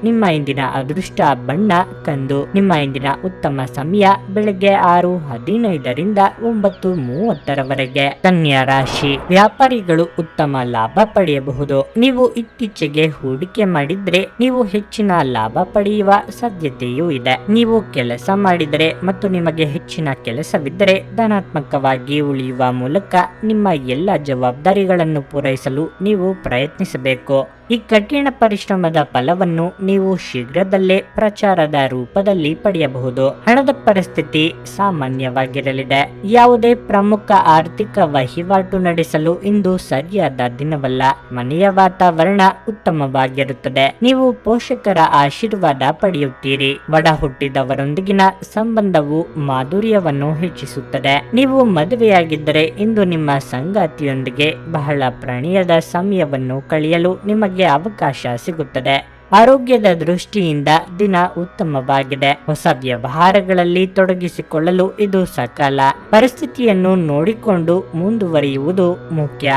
ನಿಮ್ಮ ಇಂದಿನ ಅದೃಷ್ಟ ಬಣ್ಣ ಕಂದು. ನಿಮ್ಮ ಇಂದಿನ ಉತ್ತಮ ಸಮಯ ಬೆಳಗ್ಗೆ 6:15ರಿಂದ 9:30ರವರೆಗೆ. ಕನ್ಯಾ ರಾಶಿ. ವ್ಯಾಪಾರಿಗಳು ಉತ್ತಮ ಲಾಭ ಪಡೆಯಬಹುದು. ನೀವು ಇತ್ತೀಚೆಗೆ ಹೂಡಿಕೆ ಮಾಡಿದ್ರೆ ನೀವು ಹೆಚ್ಚಿನ ಲಾಭ ಪಡೆಯುವ ಸಾಧ್ಯತೆಯೂ ಇದೆ. ನೀವು ಕೆಲಸ ಮಾಡಿದರೆ ಮತ್ತು ನಿಮಗೆ ಹೆಚ್ಚಿನ ಕೆಲಸವಿದ್ದರೆ ಧನಾತ್ಮಕವಾಗಿ ಉಳಿಯುವ ಮೂಲಕ ನಿಮ್ಮ ಎಲ್ಲ ಜವಾಬ್ದಾರಿಗಳನ್ನು ಪೂರೈಸಲು ನೀವು ಪ್ರಯತ್ನಿಸಬೇಕು. ಈ ಕಠಿಣ ಪರಿಶ್ರಮದ ಫಲವನ್ನು ನೀವು ಶೀಘ್ರದಲ್ಲೇ ಪ್ರಚಾರದ ರೂಪದಲ್ಲಿ ಪಡೆಯಬಹುದು. ಹಣದ ಪರಿಸ್ಥಿತಿ ಸಾಮಾನ್ಯವಾಗಿರಲಿದೆ. ಯಾವುದೇ ಪ್ರಮುಖ ಆರ್ಥಿಕ ವಹಿವಾಟು ನಡೆಸಲು ಇಂದು ಸರಿಯಾದ ದಿನವಲ್ಲ. ಮನೆಯ ವಾತಾವರಣ ಉತ್ತಮವಾಗಿರುತ್ತದೆ. ನೀವು ಪೋಷಕರ ಆಶೀರ್ವಾದ ಪಡೆಯುತ್ತೀರಿ. ಒಡ ಹುಟ್ಟಿದವರೊಂದಿಗಿನ ಸಂಬಂಧವು ಮಾಧುರ್ಯವನ್ನು ಹೆಚ್ಚಿಸುತ್ತದೆ. ನೀವು ಮದುವೆಯಾಗಿದ್ದರೆ ಇಂದು ನಿಮ್ಮ ಸಂಗಾತಿಯೊಂದಿಗೆ ಬಹಳ ಪ್ರಣಯದ ಸಮಯವನ್ನು ಕಳೆಯಲು ನಿಮಗೆ ಅವಕಾಶ ಸಿಗುತ್ತದೆ. ಆರೋಗ್ಯದ ದೃಷ್ಟಿಯಿಂದ ದಿನ ಉತ್ತಮವಾಗಿದೆ. ಹೊಸ ವ್ಯವಹಾರಗಳಲ್ಲಿ ತೊಡಗಿಸಿಕೊಳ್ಳಲು ಇದು ಸಕಾಲ. ಪರಿಸ್ಥಿತಿಯನ್ನು ನೋಡಿಕೊಂಡು ಮುಂದುವರಿಯುವುದು ಮುಖ್ಯ.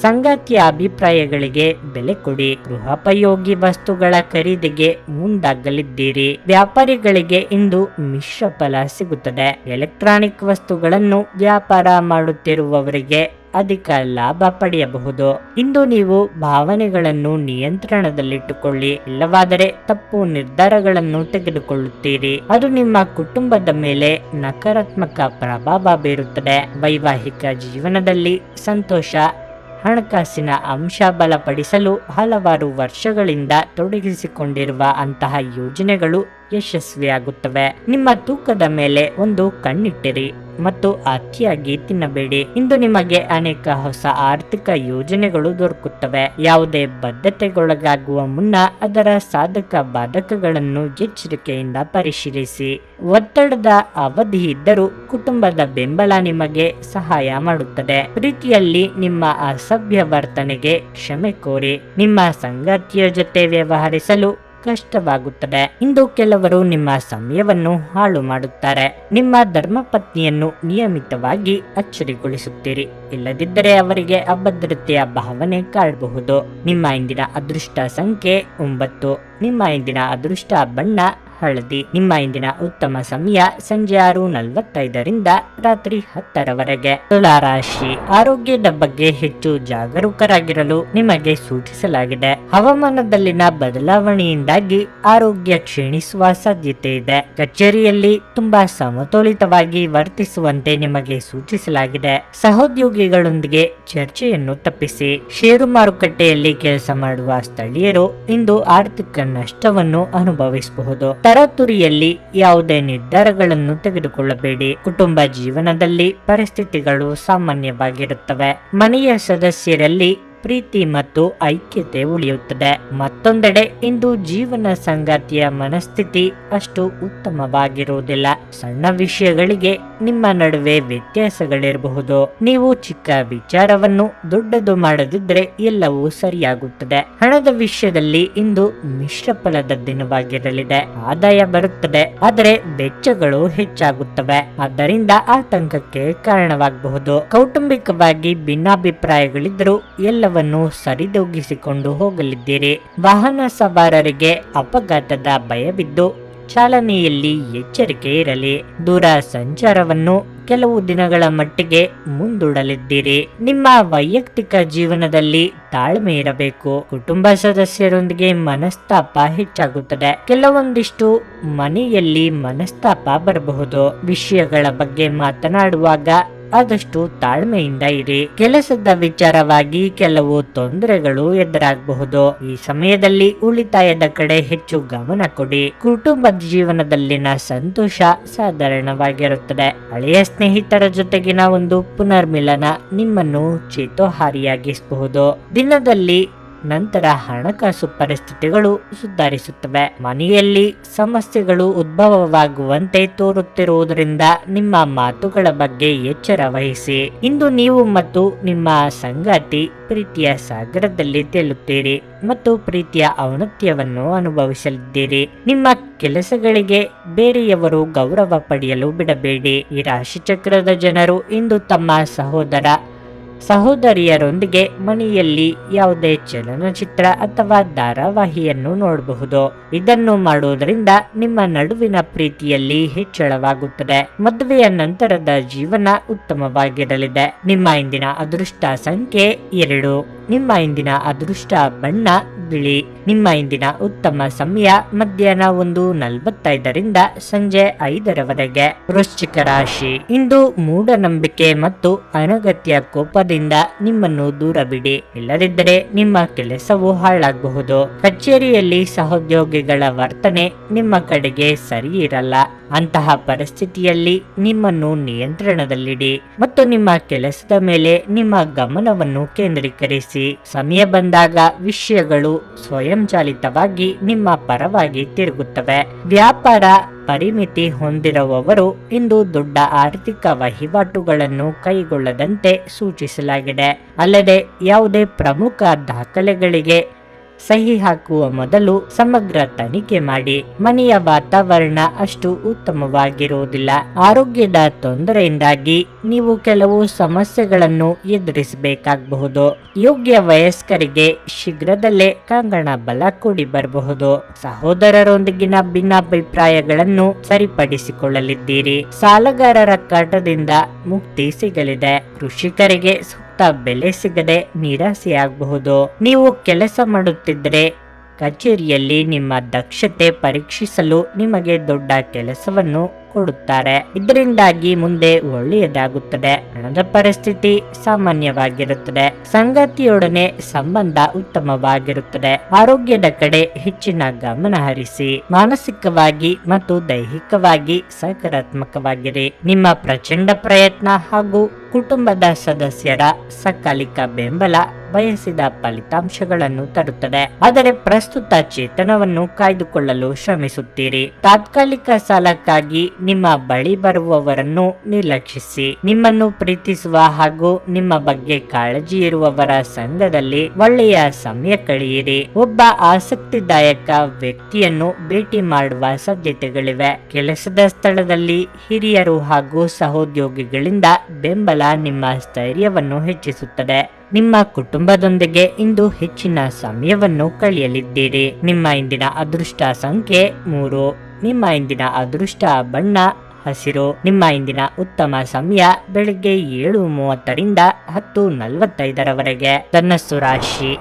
ಸಂಗಾತಿಯ ಅಭಿಪ್ರಾಯಗಳಿಗೆ ಬೆಲೆ ಕೊಡಿ. ಗೃಹೋಪಯೋಗಿ ವಸ್ತುಗಳ ಖರೀದಿಗೆ ಮುಂದಾಗಲಿದ್ದೀರಿ. ವ್ಯಾಪಾರಿಗಳಿಗೆ ಇಂದು ಮಿಶ್ರ ಫಲ ಸಿಗುತ್ತದೆ. ಎಲೆಕ್ಟ್ರಾನಿಕ್ ವಸ್ತುಗಳನ್ನು ವ್ಯಾಪಾರ ಮಾಡುತ್ತಿರುವವರಿಗೆ ಅಧಿಕ ಲಾಭ ಪಡೆಯಬಹುದು. ಇಂದು ನೀವು ಭಾವನೆಗಳನ್ನು ನಿಯಂತ್ರಣದಲ್ಲಿಟ್ಟುಕೊಳ್ಳಿ, ಇಲ್ಲವಾದರೆ ತಪ್ಪು ನಿರ್ಧಾರಗಳನ್ನು ತೆಗೆದುಕೊಳ್ಳುತ್ತೀರಿ. ಅದು ನಿಮ್ಮ ಕುಟುಂಬದ ಮೇಲೆ ನಕಾರಾತ್ಮಕ ಪ್ರಭಾವ ಬೀರುತ್ತದೆ. ವೈವಾಹಿಕ ಜೀವನದಲ್ಲಿ ಸಂತೋಷ. ಹಣಕಾಸಿನ ಅಂಶ ಬಲಪಡಿಸಲು ಹಲವಾರು ವರ್ಷಗಳಿಂದ ತೊಡಗಿಸಿಕೊಂಡಿರುವ ಅಂತಹ ಯೋಜನೆಗಳು ಯಶಸ್ವಿಯಾಗುತ್ತವೆ. ನಿಮ್ಮ ತೂಕದ ಮೇಲೆ ಒಂದು ಕಣ್ಣಿಟ್ಟಿರಿ ಮತ್ತು ಅತಿಯಾಗಿ ತಿನ್ನಬೇಡಿ. ಇಂದು ನಿಮಗೆ ಅನೇಕ ಹೊಸ ಆರ್ಥಿಕ ಯೋಜನೆಗಳು ದೊರಕುತ್ತವೆ. ಯಾವುದೇ ಬದ್ಧತೆಗೊಳಗಾಗುವ ಮುನ್ನ ಅದರ ಸಾಧಕ ಬಾಧಕಗಳನ್ನು ಎಚ್ಚರಿಕೆಯಿಂದ ಪರಿಶೀಲಿಸಿ. ಒತ್ತಡದ ಅವಧಿ ಇದ್ದರೂ ಕುಟುಂಬದ ಬೆಂಬಲ ನಿಮಗೆ ಸಹಾಯ ಮಾಡುತ್ತದೆ. ಪ್ರೀತಿಯಲ್ಲಿ ನಿಮ್ಮ ಅಸಭ್ಯ ವರ್ತನೆಗೆ ಕ್ಷಮೆ ಕೋರಿ. ನಿಮ್ಮ ಸಂಗಾತಿಯ ಜೊತೆ ವ್ಯವಹರಿಸಲು ಕಷ್ಟವಾಗುತ್ತದೆ. ಇಂದು ಕೆಲವರು ನಿಮ್ಮ ಸಮಯವನ್ನು ಹಾಳು ಮಾಡುತ್ತಾರೆ. ನಿಮ್ಮ ಧರ್ಮಪತ್ನಿಯನ್ನು ನಿಯಮಿತವಾಗಿ ಅಚ್ಚರಿಗೊಳಿಸುತ್ತೀರಿ, ಇಲ್ಲದಿದ್ದರೆ ಅವರಿಗೆ ಅಭದ್ರತೆಯ ಭಾವನೆ ಕಾಡಬಹುದು. ನಿಮ್ಮ ಇಂದಿನ ಅದೃಷ್ಟ ಸಂಖ್ಯೆ 9. ನಿಮ್ಮ ಇಂದಿನ ಅದೃಷ್ಟ ಬಣ್ಣ ಹಳದಿ. ನಿಮ್ಮ ಇಂದಿನ ಉತ್ತಮ ಸಮಯ ಸಂಜೆ 6:45ರಿಂದ ರಾತ್ರಿ 10ರವರೆಗೆ. ತುಲಾರಾಶಿ. ಆರೋಗ್ಯದ ಬಗ್ಗೆ ಹೆಚ್ಚು ಜಾಗರೂಕರಾಗಿರಲು ನಿಮಗೆ ಸೂಚಿಸಲಾಗಿದೆ. ಹವಾಮಾನದಲ್ಲಿನ ಬದಲಾವಣೆಯಿಂದಾಗಿ ಆರೋಗ್ಯ ಕ್ಷೀಣಿಸುವ ಸಾಧ್ಯತೆ ಇದೆ. ಕಚೇರಿಯಲ್ಲಿ ತುಂಬಾ ಸಮತೋಲಿತವಾಗಿ ವರ್ತಿಸುವಂತೆ ನಿಮಗೆ ಸೂಚಿಸಲಾಗಿದೆ. ಸಹೋದ್ಯೋಗಿಗಳೊಂದಿಗೆ ಚರ್ಚೆಯನ್ನು ತಪ್ಪಿಸಿ. ಷೇರು ಮಾರುಕಟ್ಟೆಯಲ್ಲಿ ಕೆಲಸ ಮಾಡುವ ಸ್ಥಳೀಯರು ಇಂದು ಆರ್ಥಿಕ ನಷ್ಟವನ್ನು ಅನುಭವಿಸಬಹುದು. ತರಾತುರಿಯಲ್ಲಿ ಯಾವುದೇ ನಿರ್ಧಾರಗಳನ್ನು ತೆಗೆದುಕೊಳ್ಳಬೇಡಿ. ಕುಟುಂಬ ಜೀವನದಲ್ಲಿ ಪರಿಸ್ಥಿತಿಗಳು ಸಾಮಾನ್ಯವಾಗಿರುತ್ತವೆ. ಮನೆಯ ಸದಸ್ಯರಲ್ಲಿ ಪ್ರೀತಿ ಮತ್ತು ಐಕ್ಯತೆ ಉಳಿಯುತ್ತದೆ. ಮತ್ತೊಂದೆಡೆ ಇಂದು ಜೀವನ ಸಂಗಾತಿಯ ಮನಸ್ಥಿತಿ ಅಷ್ಟು ಉತ್ತಮವಾಗಿರುವುದಿಲ್ಲ. ಸಣ್ಣ ವಿಷಯಗಳಿಗೆ ನಿಮ್ಮ ನಡುವೆ ವ್ಯತ್ಯಾಸಗಳಿರಬಹುದು. ನೀವು ಚಿಕ್ಕ ವಿಚಾರವನ್ನು ದೊಡ್ಡದು ಮಾಡದಿದ್ದರೆ ಎಲ್ಲವೂ ಸರಿಯಾಗುತ್ತದೆ. ಹಣದ ವಿಷಯದಲ್ಲಿ ಇಂದು ಮಿಶ್ರ ಫಲದ ದಿನವಾಗಿರಲಿದೆ. ಆದಾಯ ಬರುತ್ತದೆ, ಆದರೆ ವೆಚ್ಚಗಳು ಹೆಚ್ಚಾಗುತ್ತವೆ. ಆದ್ದರಿಂದ ಆತಂಕಕ್ಕೆ ಕಾರಣವಾಗಬಹುದು. ಕೌಟುಂಬಿಕವಾಗಿ ಭಿನ್ನಾಭಿಪ್ರಾಯಗಳಿದ್ದರೂ ಎಲ್ಲವೂ ಸರಿದೂಗಿಸಿಕೊಂಡು ಹೋಗಲಿದ್ದೀರಿ. ವಾಹನ ಸವಾರರಿಗೆ ಅಪಘಾತದ ಭಯವಿದ್ದು ಚಾಲನೆಯಲ್ಲಿ ಎಚ್ಚರಿಕೆ ಇರಲಿ. ದೂರ ಸಂಚಾರವನ್ನು ಕೆಲವು ದಿನಗಳ ಮಟ್ಟಿಗೆ ಮುಂದೂಡಲಿದ್ದೀರಿ. ನಿಮ್ಮ ವೈಯಕ್ತಿಕ ಜೀವನದಲ್ಲಿ ತಾಳ್ಮೆ ಇರಬೇಕು. ಕುಟುಂಬ ಸದಸ್ಯರೊಂದಿಗೆ ಮನಸ್ತಾಪ ಹೆಚ್ಚಾಗುತ್ತದೆ. ಕೆಲವೊಂದಿಷ್ಟು ಮನೆಯಲ್ಲಿ ಮನಸ್ತಾಪ ಬರಬಹುದು. ವಿಷಯಗಳ ಬಗ್ಗೆ ಮಾತನಾಡುವಾಗ ಆದಷ್ಟು ತಾಳ್ಮೆಯಿಂದ ಇರಿ. ಕೆಲಸದ ವಿಚಾರವಾಗಿ ಕೆಲವು ತೊಂದರೆಗಳು ಎದುರಾಗಬಹುದು. ಈ ಸಮಯದಲ್ಲಿ ಉಳಿತಾಯದ ಕಡೆ ಹೆಚ್ಚು ಗಮನ ಕೊಡಿ. ಕುಟುಂಬದ ಜೀವನದಲ್ಲಿನ ಸಂತೋಷ ಸಾಧಾರಣವಾಗಿರುತ್ತದೆ. ಹಳೆಯ ಸ್ನೇಹಿತರ ಜೊತೆಗಿನ ಒಂದು ಪುನರ್ಮಿಲನ ನಿಮ್ಮನ್ನು ಚೇತೋಹಾರಿಯಾಗಿಸಬಹುದು. ದಿನದಲ್ಲಿ ನಂತರ ಹಣಕಾಸು ಪರಿಸ್ಥಿತಿಗಳು ಸುಧಾರಿಸುತ್ತವೆ. ಮನೆಯಲ್ಲಿ ಸಮಸ್ಯೆಗಳು ಉದ್ಭವವಾಗುವಂತೆ ತೋರುತ್ತಿರುವುದರಿಂದ ನಿಮ್ಮ ಮಾತುಗಳ ಬಗ್ಗೆ ಎಚ್ಚರ ವಹಿಸಿ. ಇಂದು ನೀವು ಮತ್ತು ನಿಮ್ಮ ಸಂಗಾತಿ ಪ್ರೀತಿಯ ಸಾಗರದಲ್ಲಿ ತೇಲುತ್ತೀರಿ ಮತ್ತು ಪ್ರೀತಿಯ ಔನ್ನತ್ಯವನ್ನು ಅನುಭವಿಸಲಿದ್ದೀರಿ. ನಿಮ್ಮ ಕೆಲಸಗಳಿಗೆ ಬೇರೆಯವರು ಗೌರವ ಪಡೆಯಲು ಬಿಡಬೇಡಿ. ಈ ರಾಶಿಚಕ್ರದ ಜನರು ಇಂದು ತಮ್ಮ ಸಹೋದರಿಯರೊಂದಿಗೆ ಮನೆಯಲ್ಲಿ ಯಾವುದೇ ಚಲನಚಿತ್ರ ಅಥವಾ ಧಾರಾವಾಹಿಯನ್ನು ನೋಡಬಹುದು. ಇದನ್ನು ಮಾಡುವುದರಿಂದ ನಿಮ್ಮ ನಡುವಿನ ಪ್ರೀತಿಯಲ್ಲಿ ಹೆಚ್ಚಳವಾಗುತ್ತದೆ. ಮದುವೆಯ ನಂತರದ ಜೀವನ ಉತ್ತಮವಾಗಿರಲಿದೆ. ನಿಮ್ಮ ಇಂದಿನ ಅದೃಷ್ಟ ಸಂಖ್ಯೆ 2. ನಿಮ್ಮ ಇಂದಿನ ಅದೃಷ್ಟ ಬಣ್ಣ ಬಿಳಿ. ನಿಮ್ಮ ಇಂದಿನ ಉತ್ತಮ ಸಮಯ ಮಧ್ಯಾಹ್ನ 1:45 ಸಂಜೆ 5 ವೃಶ್ಚಿಕ ರಾಶಿ. ಇಂದು ಮೂಢನಂಬಿಕೆ ಮತ್ತು ಅನಗತ್ಯ ಕೋಪದಿಂದ ನಿಮ್ಮನ್ನು ದೂರ ಬಿಡಿ. ಇಲ್ಲದಿದ್ದರೆ ನಿಮ್ಮ ಕೆಲಸವು ಹಾಳಾಗಬಹುದು. ಕಚೇರಿಯಲ್ಲಿ ಸಹೋದ್ಯೋಗಿಗಳ ವರ್ತನೆ ನಿಮ್ಮ ಕಡೆಗೆ ಸರಿ ಇರಲ್ಲ. ಅಂತಹ ಪರಿಸ್ಥಿತಿಯಲ್ಲಿ ನಿಮ್ಮನ್ನು ನಿಯಂತ್ರಣದಲ್ಲಿಡಿ ಮತ್ತು ನಿಮ್ಮ ಕೆಲಸದ ಮೇಲೆ ನಿಮ್ಮ ಗಮನವನ್ನು ಕೇಂದ್ರೀಕರಿಸಿ. ಸಮಯ ಬಂದಾಗ ವಿಷಯಗಳು ಸ್ವಯಂಚಾಲಿತವಾಗಿ ನಿಮ್ಮ ಪರವಾಗಿ ತಿರುಗುತ್ತವೆ. ವ್ಯಾಪಾರ ಪರಿಮಿತಿ ಹೊಂದಿರುವವರು ಇಂದು ದೊಡ್ಡ ಆರ್ಥಿಕ ವಹಿವಾಟುಗಳನ್ನು ಕೈಗೊಳ್ಳದಂತೆ ಸೂಚಿಸಲಾಗಿದೆ. ಅಲ್ಲದೆ ಯಾವುದೇ ಪ್ರಮುಖ ದಾಖಲೆಗಳಿಗೆ ಸಹಿ ಹಾಕುವ ಮೊದಲು ಸಮಗ್ರ ತನಿಖೆ ಮಾಡಿ. ಮನೆಯ ವಾತಾವರಣ ಅಷ್ಟು ಉತ್ತಮವಾಗಿರುವುದಿಲ್ಲ. ಆರೋಗ್ಯದ ತೊಂದರೆಯಿಂದಾಗಿ ನೀವು ಕೆಲವು ಸಮಸ್ಯೆಗಳನ್ನು ಎದುರಿಸಬೇಕಾಗಬಹುದು. ಯೋಗ್ಯ ವಯಸ್ಕರಿಗೆ ಶೀಘ್ರದಲ್ಲೇ ಕಂಗಣ ಬಲ ಕೂಡಿ ಬರಬಹುದು. ಸಹೋದರರೊಂದಿಗಿನ ಭಿನ್ನಾಭಿಪ್ರಾಯಗಳನ್ನು ಸರಿಪಡಿಸಿಕೊಳ್ಳಲಿದ್ದೀರಿ. ಸಾಲಗಾರರ ಕಾಟದಿಂದ ಮುಕ್ತಿ ಸಿಗಲಿದೆ. ಕೃಷಿಕರಿಗೆ ಬೆಲೆ ಸಿಗದೆ ನಿರಾಸೆಯಾಗಬಹುದು. ನೀವು ಕೆಲಸ ಮಾಡುತ್ತಿದ್ದರೆ ಕಚೇರಿಯಲ್ಲಿ ನಿಮ್ಮ ದಕ್ಷತೆ ಪರೀಕ್ಷಿಸಲು ನಿಮಗೆ ದೊಡ್ಡ ಕೆಲಸವನ್ನು ಕೊಡುತ್ತಾರೆ. ಇದರಿಂದಾಗಿ ಮುಂದೆ ಒಳ್ಳೆಯದಾಗುತ್ತದೆ. ಹಣದ ಪರಿಸ್ಥಿತಿ ಸಾಮಾನ್ಯವಾಗಿರುತ್ತದೆ. ಸಂಗಾತಿಯೊಡನೆ ಸಂಬಂಧ ಉತ್ತಮವಾಗಿರುತ್ತದೆ. ಆರೋಗ್ಯದ ಕಡೆ ಹೆಚ್ಚಿನ ಗಮನ ಹರಿಸಿ. ಮಾನಸಿಕವಾಗಿ ಮತ್ತು ದೈಹಿಕವಾಗಿ ಸಕಾರಾತ್ಮಕವಾಗಿರಿ. ನಿಮ್ಮ ಪ್ರಚಂಡ ಪ್ರಯತ್ನ ಹಾಗೂ ಕುಟುಂಬದ ಸದಸ್ಯರ ಸಕಾಲಿಕ ಬೆಂಬಲ ಬಯಸಿದ ಫಲಿತಾಂಶಗಳನ್ನು ತರುತ್ತದೆ. ಆದರೆ ಪ್ರಸ್ತುತ ಚೇತನವನ್ನು ಕಾಯ್ದುಕೊಳ್ಳಲು ಶ್ರಮಿಸುತ್ತೀರಿ. ತಾತ್ಕಾಲಿಕ ಸಾಲಕ್ಕಾಗಿ ನಿಮ್ಮ ಬಳಿ ಬರುವವರನ್ನು ನಿರ್ಲಕ್ಷಿಸಿ. ನಿಮ್ಮನ್ನು ಪ್ರೀತಿಸುವ ಹಾಗೂ ನಿಮ್ಮ ಬಗ್ಗೆ ಕಾಳಜಿ ಇರುವವರ ಸಂಘದಲ್ಲಿ ಒಳ್ಳೆಯ ಸಮಯ ಕಳೆಯಿರಿ. ಒಬ್ಬ ಆಸಕ್ತಿದಾಯಕ ವ್ಯಕ್ತಿಯನ್ನು ಭೇಟಿ ಮಾಡುವ ಸಾಧ್ಯತೆಗಳಿವೆ. ಕೆಲಸದ ಸ್ಥಳದಲ್ಲಿ ಹಿರಿಯರು ಹಾಗೂ ಸಹೋದ್ಯೋಗಿಗಳಿಂದ ಬೆಂಬಲ ನಿಮ್ಮ ಸ್ಥೈರ್ಯವನ್ನು ಹೆಚ್ಚಿಸುತ್ತದೆ. ನಿಮ್ಮ ಕುಟುಂಬದೊಂದಿಗೆ ಇಂದು ಹೆಚ್ಚಿನ ಸಮಯವನ್ನು ಕಳೆಯಲಿದ್ದೀರಿ. ನಿಮ್ಮ ಇಂದಿನ ಅದೃಷ್ಟ ಸಂಖ್ಯೆ 3. ನಿಮ್ಮ ಇಂದಿನ ಅದೃಷ್ಟ ಬಣ್ಣ ಹಸಿರು. ನಿಮ್ಮ ಇಂದಿನ ಉತ್ತಮ ಸಮಯ ಬೆಳಿಗ್ಗೆ 7:30 10:45 ಧನಸ್ಸು ರಾಶಿ.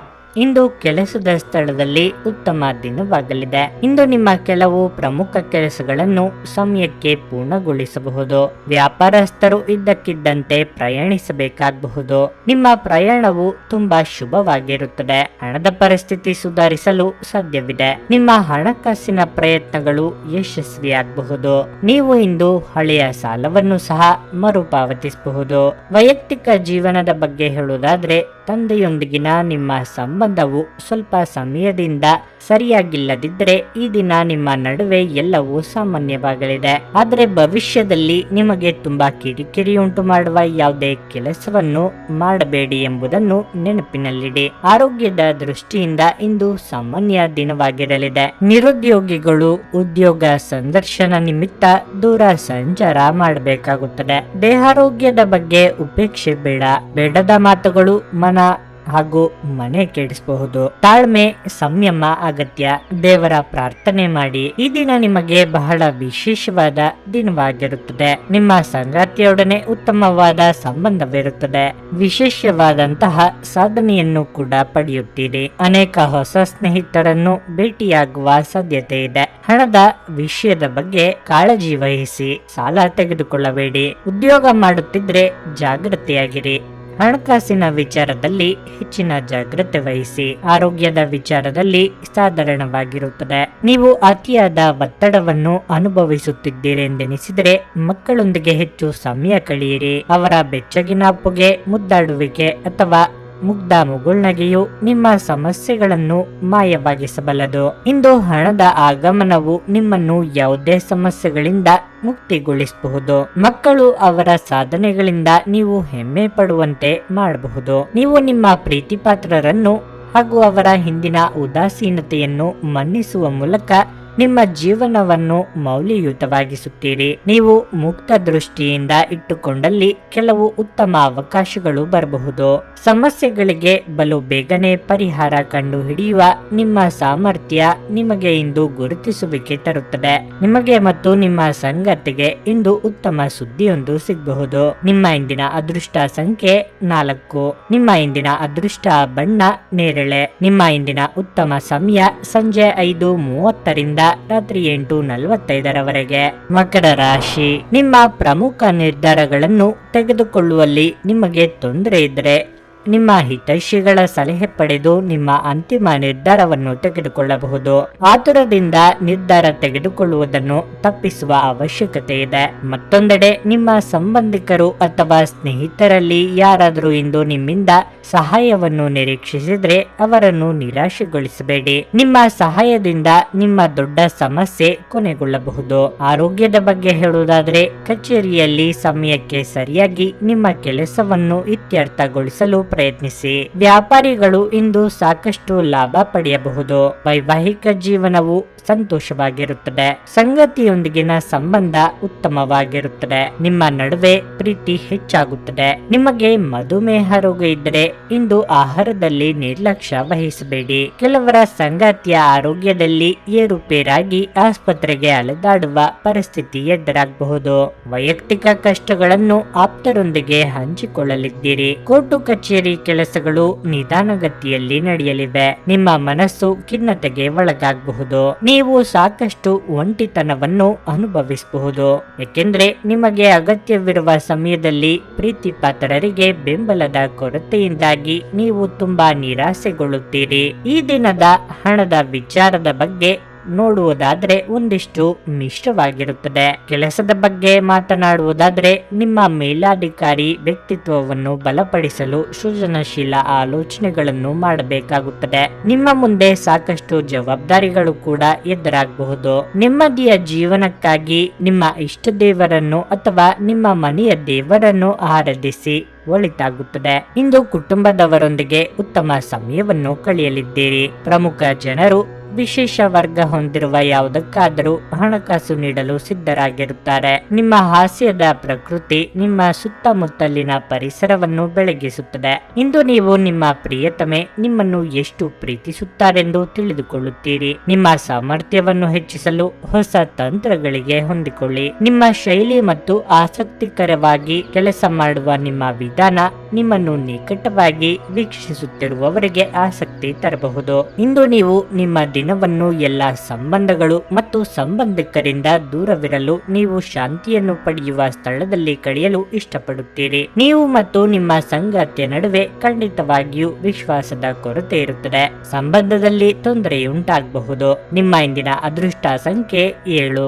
ಇಂದು ಕೆಲಸದ ಸ್ಥಳದಲ್ಲಿ ಉತ್ತಮ ದಿನವಾಗಲಿದೆ. ಇಂದು ನಿಮ್ಮ ಕೆಲವು ಪ್ರಮುಖ ಕೆಲಸಗಳನ್ನು ಸಮಯಕ್ಕೆ ಪೂರ್ಣಗೊಳಿಸಬಹುದು. ವ್ಯಾಪಾರಸ್ಥರು ಇದ್ದಕ್ಕಿದ್ದಂತೆ ಪ್ರಯಾಣಿಸಬೇಕಾಗಬಹುದು. ನಿಮ್ಮ ಪ್ರಯಾಣವು ತುಂಬಾ ಶುಭವಾಗಿರುತ್ತದೆ. ಹಣದ ಪರಿಸ್ಥಿತಿ ಸುಧಾರಿಸಲು ಸಾಧ್ಯವಿದೆ. ನಿಮ್ಮ ಹಣಕಾಸಿನ ಪ್ರಯತ್ನಗಳು ಯಶಸ್ವಿಯಾಗಬಹುದು. ನೀವು ಇಂದು ಹಳೆಯ ಸಾಲವನ್ನು ಸಹ ಮರುಪಾವತಿಸಬಹುದು. ವೈಯಕ್ತಿಕ ಜೀವನದ ಬಗ್ಗೆ ಹೇಳುವುದಾದ್ರೆ, ತಂದೆಯೊಂದಿಗಿನ ನಿಮ್ಮ ಸಂಬಂಧವು ಸ್ವಲ್ಪ ಸಮಯದಿಂದ ಸರಿಯಾಗಿಲ್ಲದಿದ್ದರೆ ಈ ದಿನ ನಿಮ್ಮ ನಡುವೆ ಎಲ್ಲವೂ ಸಾಮಾನ್ಯವಾಗಲಿದೆ. ಆದರೆ ಭವಿಷ್ಯದಲ್ಲಿ ನಿಮಗೆ ತುಂಬಾ ಕಿರಿಕಿರಿ ಉಂಟು ಮಾಡುವ ಯಾವುದೇ ಕೆಲಸವನ್ನು ಮಾಡಬೇಡಿ ಎಂಬುದನ್ನು ನೆನಪಿನಲ್ಲಿಡಿ. ಆರೋಗ್ಯದ ದೃಷ್ಟಿಯಿಂದ ಇಂದು ಸಾಮಾನ್ಯ ದಿನವಾಗಿರಲಿದೆ. ನಿರುದ್ಯೋಗಿಗಳು ಉದ್ಯೋಗ ಸಂದರ್ಶನ ನಿಮಿತ್ತ ದೂರ ಸಂಚಾರ ಮಾಡಬೇಕಾಗುತ್ತದೆ. ದೇಹಾರೋಗ್ಯದ ಬಗ್ಗೆ ಉಪೇಕ್ಷೆ ಬೇಡ. ಬೇಡದ ಮಾತುಗಳು ಮನ ಹಾಗೂ ಮನೆ ಕೆಡಿಸಬಹುದು. ತಾಳ್ಮೆ ಸಂಯಮ ಅಗತ್ಯ. ದೇವರ ಪ್ರಾರ್ಥನೆ ಮಾಡಿ. ಈ ದಿನ ನಿಮಗೆ ಬಹಳ ವಿಶೇಷವಾದ ದಿನವಾಗಿರುತ್ತದೆ. ನಿಮ್ಮ ಸಂಗಾತಿಯೊಡನೆ ಉತ್ತಮವಾದ ಸಂಬಂಧವಿರುತ್ತದೆ. ವಿಶೇಷವಾದಂತಹ ಸಾಧನೆಯನ್ನು ಕೂಡ ಪಡೆಯುತ್ತೀರಿ. ಅನೇಕ ಹೊಸ ಸ್ನೇಹಿತರನ್ನು ಭೇಟಿಯಾಗುವ ಸಾಧ್ಯತೆ ಇದೆ. ಹಣದ ವಿಷಯದ ಬಗ್ಗೆ ಕಾಳಜಿ ವಹಿಸಿ. ಸಾಲ ತೆಗೆದುಕೊಳ್ಳಬೇಡಿ. ಉದ್ಯೋಗ ಮಾಡುತ್ತಿದ್ರೆ ಜಾಗೃತೆಯಾಗಿರಿ. ಹಣಕಾಸಿನ ವಿಚಾರದಲ್ಲಿ ಹೆಚ್ಚಿನ ಜಾಗ್ರತೆ ವಹಿಸಿ. ಆರೋಗ್ಯದ ವಿಚಾರದಲ್ಲಿ ಸಾಧಾರಣವಾಗಿರುತ್ತದೆ. ನೀವು ಅತಿಯಾದ ಒತ್ತಡವನ್ನು ಅನುಭವಿಸುತ್ತಿದ್ದೀರೆಂದೆನಿಸಿದರೆ ಮಕ್ಕಳೊಂದಿಗೆ ಹೆಚ್ಚು ಸಮಯ ಕಳೆಯಿರಿ. ಅವರ ಬೆಚ್ಚಗಿನ ಅಪ್ಪುಗೆ, ಮುದ್ದಾಡುವಿಕೆ ಅಥವಾ ಮುಗ್ಧ ಮುಗುಳ್ನಗೆಯು ನಿಮ್ಮ ಸಮಸ್ಯೆಗಳನ್ನು ಮಾಯವಾಗಿಸಬಲ್ಲದು. ಇಂದು ಹಣದ ಆಗಮನವು ನಿಮ್ಮನ್ನು ಯಾವುದೇ ಸಮಸ್ಯೆಗಳಿಂದ ಮುಕ್ತಿಗೊಳಿಸಬಹುದು. ಮಕ್ಕಳು ಅವರ ಸಾಧನೆಗಳಿಂದ ನೀವು ಹೆಮ್ಮೆ ಪಡುವಂತೆ ಮಾಡಬಹುದು. ನೀವು ನಿಮ್ಮ ಪ್ರೀತಿ ಪಾತ್ರರನ್ನು ಹಾಗೂ ಅವರ ಹಿಂದಿನ ಉದಾಸೀನತೆಯನ್ನು ಮನ್ನಿಸುವ ಮೂಲಕ ನಿಮ್ಮ ಜೀವನವನ್ನು ಮೌಲ್ಯಯುತವಾಗಿಸುತ್ತೀರಿ. ನೀವು ಮುಕ್ತ ದೃಷ್ಟಿಯಿಂದ ಇಟ್ಟುಕೊಂಡಲ್ಲಿ ಕೆಲವು ಉತ್ತಮ ಅವಕಾಶಗಳು ಬರಬಹುದು. ಸಮಸ್ಯೆಗಳಿಗೆ ಬಲು ಬೇಗನೆ ಪರಿಹಾರ ಕಂಡು ಹಿಡಿಯುವ ನಿಮ್ಮ ಸಾಮರ್ಥ್ಯ ನಿಮಗೆ ಇಂದು ಗುರುತಿಸುವಿಕೆ ತರುತ್ತದೆ. ನಿಮಗೆ ಮತ್ತು ನಿಮ್ಮ ಸಂಗಾತಿಗೆ ಇಂದು ಉತ್ತಮ ಸುದ್ದಿಯೊಂದು ಸಿಗಬಹುದು. ನಿಮ್ಮ ಇಂದಿನ ಅದೃಷ್ಟ ಸಂಖ್ಯೆ 4. ನಿಮ್ಮ ಇಂದಿನ ಅದೃಷ್ಟ ಬಣ್ಣ ನೇರಳೆ. ನಿಮ್ಮ ಇಂದಿನ ಉತ್ತಮ ಸಮಯ ಸಂಜೆ 5:30 ರಾತ್ರಿ 8:45 ಮಕರ ರಾಶಿ. ನಿಮ್ಮ ಪ್ರಮುಖ ನಿರ್ಧಾರಗಳನ್ನು ತೆಗೆದುಕೊಳ್ಳುವಲ್ಲಿ ನಿಮಗೆ ತೊಂದರೆ ಇದ್ದರೆ ನಿಮ್ಮ ಹಿತೈಷಿಗಳ ಸಲಹೆ ಪಡೆದು ನಿಮ್ಮ ಅಂತಿಮ ನಿರ್ಧಾರವನ್ನು ತೆಗೆದುಕೊಳ್ಳಬಹುದು. ಆತುರದಿಂದ ನಿರ್ಧಾರ ತೆಗೆದುಕೊಳ್ಳುವುದನ್ನು ತಪ್ಪಿಸುವ ಅವಶ್ಯಕತೆ ಇದೆ. ಮತ್ತೊಂದೆಡೆ ನಿಮ್ಮ ಸಂಬಂಧಿಕರು ಅಥವಾ ಸ್ನೇಹಿತರಲ್ಲಿ ಯಾರಾದರೂ ಇಂದು ನಿಮ್ಮಿಂದ ಸಹಾಯವನ್ನು ನಿರೀಕ್ಷಿಸಿದ್ರೆ ಅವರನ್ನು ನಿರಾಶೆಗೊಳಿಸಬೇಡಿ. ನಿಮ್ಮ ಸಹಾಯದಿಂದ ನಿಮ್ಮ ದೊಡ್ಡ ಸಮಸ್ಯೆ ಕೊನೆಗೊಳ್ಳಬಹುದು. ಆರೋಗ್ಯದ ಬಗ್ಗೆ ಹೇಳುವುದಾದರೆ ಕಚೇರಿಯಲ್ಲಿ ಸಮಯಕ್ಕೆ ಸರಿಯಾಗಿ ನಿಮ್ಮ ಕೆಲಸವನ್ನು ಇತ್ಯರ್ಥಗೊಳಿಸಲು ಪ್ರಯತ್ನಿಸಿ. ವ್ಯಾಪಾರಿಗಳು ಇಂದು ಸಾಕಷ್ಟು ಲಾಭ ಪಡೆಯಬಹುದು. ವೈವಾಹಿಕ ಜೀವನವು ಸಂತೋಷವಾಗಿರುತ್ತದೆ. ಸಂಗತಿಯೊಂದಿಗಿನ ಸಂಬಂಧ ಉತ್ತಮವಾಗಿರುತ್ತದೆ. ನಿಮ್ಮ ನಡುವೆ ಪ್ರೀತಿ ಹೆಚ್ಚಾಗುತ್ತದೆ. ನಿಮಗೆ ಮಧುಮೇಹ ರೋಗ ಇದ್ದರೆ ಇಂದು ಆಹಾರದಲ್ಲಿ ನಿರ್ಲಕ್ಷ್ಯ ವಹಿಸಬೇಡಿ. ಕೆಲವರ ಸಂಗಾತಿಯ ಆರೋಗ್ಯದಲ್ಲಿ ಏರುಪೇರಾಗಿ ಆಸ್ಪತ್ರೆಗೆ ಅಲೆದಾಡುವ ಪರಿಸ್ಥಿತಿ ಎದುರಾಗಬಹುದು. ವೈಯಕ್ತಿಕ ಕಷ್ಟಗಳನ್ನು ಆಪ್ತರೊಂದಿಗೆ ಹಂಚಿಕೊಳ್ಳಲಿದ್ದೀರಿ. ಕೋರ್ಟು ಕಚೇರಿ ಕೆಲಸಗಳು ನಿಧಾನಗತಿಯಲ್ಲಿ ನಡೆಯಲಿವೆ. ನಿಮ್ಮ ಮನಸ್ಸು ಖಿನ್ನತೆಗೆ ಒಳಗಾಗಬಹುದು. ನೀವು ಸಾಕಷ್ಟು ಒಂಟಿತನವನ್ನು ಅನುಭವಿಸಬಹುದು, ಏಕೆಂದರೆ ನಿಮಗೆ ಅಗತ್ಯವಿರುವ ಸಮಯದಲ್ಲಿ ಪ್ರೀತಿ ಪಾತ್ರರಿಗೆ ಬೆಂಬಲದ ಕೊರತೆಯಿಂದಾಗಿ ನೀವು ತುಂಬಾ ನಿರಾಸೆಗೊಳ್ಳುತ್ತೀರಿ. ಈ ದಿನದ ಹಣದ ವಿಚಾರದ ಬಗ್ಗೆ ನೋಡುವುದಾದ್ರೆ ಒಂದಿಷ್ಟು ಮಿಶ್ರವಾಗಿರುತ್ತದೆ. ಕೆಲಸದ ಬಗ್ಗೆ ಮಾತನಾಡುವುದಾದ್ರೆ ನಿಮ್ಮ ಮೇಲಾಧಿಕಾರಿ ವ್ಯಕ್ತಿತ್ವವನ್ನು ಬಲಪಡಿಸಲು ಸೃಜನಶೀಲ ಆಲೋಚನೆಗಳನ್ನು ಮಾಡಬೇಕಾಗುತ್ತದೆ. ನಿಮ್ಮ ಮುಂದೆ ಸಾಕಷ್ಟು ಜವಾಬ್ದಾರಿಗಳು ಕೂಡ ಎದುರಾಗಬಹುದು. ನೆಮ್ಮದಿಯ ಜೀವನಕ್ಕಾಗಿ ನಿಮ್ಮ ಇಷ್ಟ ದೇವರನ್ನು ಅಥವಾ ನಿಮ್ಮ ಮನೆಯ ದೇವರನ್ನು ಆರಾಧಿಸಿ. ಒಳಿತಾಗುತ್ತದೆ. ಇಂದು ಕುಟುಂಬದವರೊಂದಿಗೆ ಉತ್ತಮ ಸಮಯವನ್ನು ಕಳೆಯಲಿದ್ದೀರಿ. ಪ್ರಮುಖ ಜನರು ವಿಶೇಷ ವರ್ಗ ಹೊಂದಿರುವ ಯಾವುದಕ್ಕಾದರೂ ಹಣಕಾಸು ನೀಡಲು ಸಿದ್ಧರಾಗಿರುತ್ತಾರೆ. ನಿಮ್ಮ ಹಾಸ್ಯದ ಪ್ರಕೃತಿ ನಿಮ್ಮ ಸುತ್ತಮುತ್ತಲಿನ ಪರಿಸರವನ್ನು ಬೆಳಗಿಸುತ್ತದೆ. ಇಂದು ನೀವು ನಿಮ್ಮ ಪ್ರಿಯತಮೆ ನಿಮ್ಮನ್ನು ಎಷ್ಟು ಪ್ರೀತಿಸುತ್ತಾರೆಂದು ತಿಳಿದುಕೊಳ್ಳುತ್ತೀರಿ. ನಿಮ್ಮ ಸಾಮರ್ಥ್ಯವನ್ನು ಹೆಚ್ಚಿಸಲು ಹೊಸ ತಂತ್ರಗಳಿಗೆ ಹೊಂದಿಕೊಳ್ಳಿ. ನಿಮ್ಮ ಶೈಲಿ ಮತ್ತು ಆಸಕ್ತಿಕರವಾಗಿ ಕೆಲಸ ಮಾಡುವ ನಿಮ್ಮ ವಿಧಾನ ನಿಮ್ಮನ್ನು ನಿಕಟವಾಗಿ ವೀಕ್ಷಿಸುತ್ತಿರುವವರಿಗೆ ಆಸಕ್ತಿ ತರಬಹುದು. ಇಂದು ನೀವು ನಿಮ್ಮ ದಿನವನ್ನು ಎಲ್ಲಾ ಸಂಬಂಧಗಳು ಮತ್ತು ಸಂಬಂಧಿಕರಿಂದ ದೂರವಿರಲು ನೀವು ಶಾಂತಿಯನ್ನು ಪಡೆಯುವ ಸ್ಥಳದಲ್ಲಿ ಕಳೆಯಲು ಇಷ್ಟಪಡುತ್ತೀರಿ. ನೀವು ಮತ್ತು ನಿಮ್ಮ ಸಂಗಾತಿಯ ನಡುವೆ ಖಂಡಿತವಾಗಿಯೂ ವಿಶ್ವಾಸದ ಕೊರತೆ ಇರುತ್ತದೆ. ಸಂಬಂಧದಲ್ಲಿ ತೊಂದರೆಯುಂಟಾಗಬಹುದು. ನಿಮ್ಮ ಇಂದಿನ ಅದೃಷ್ಟ ಸಂಖ್ಯೆ 7.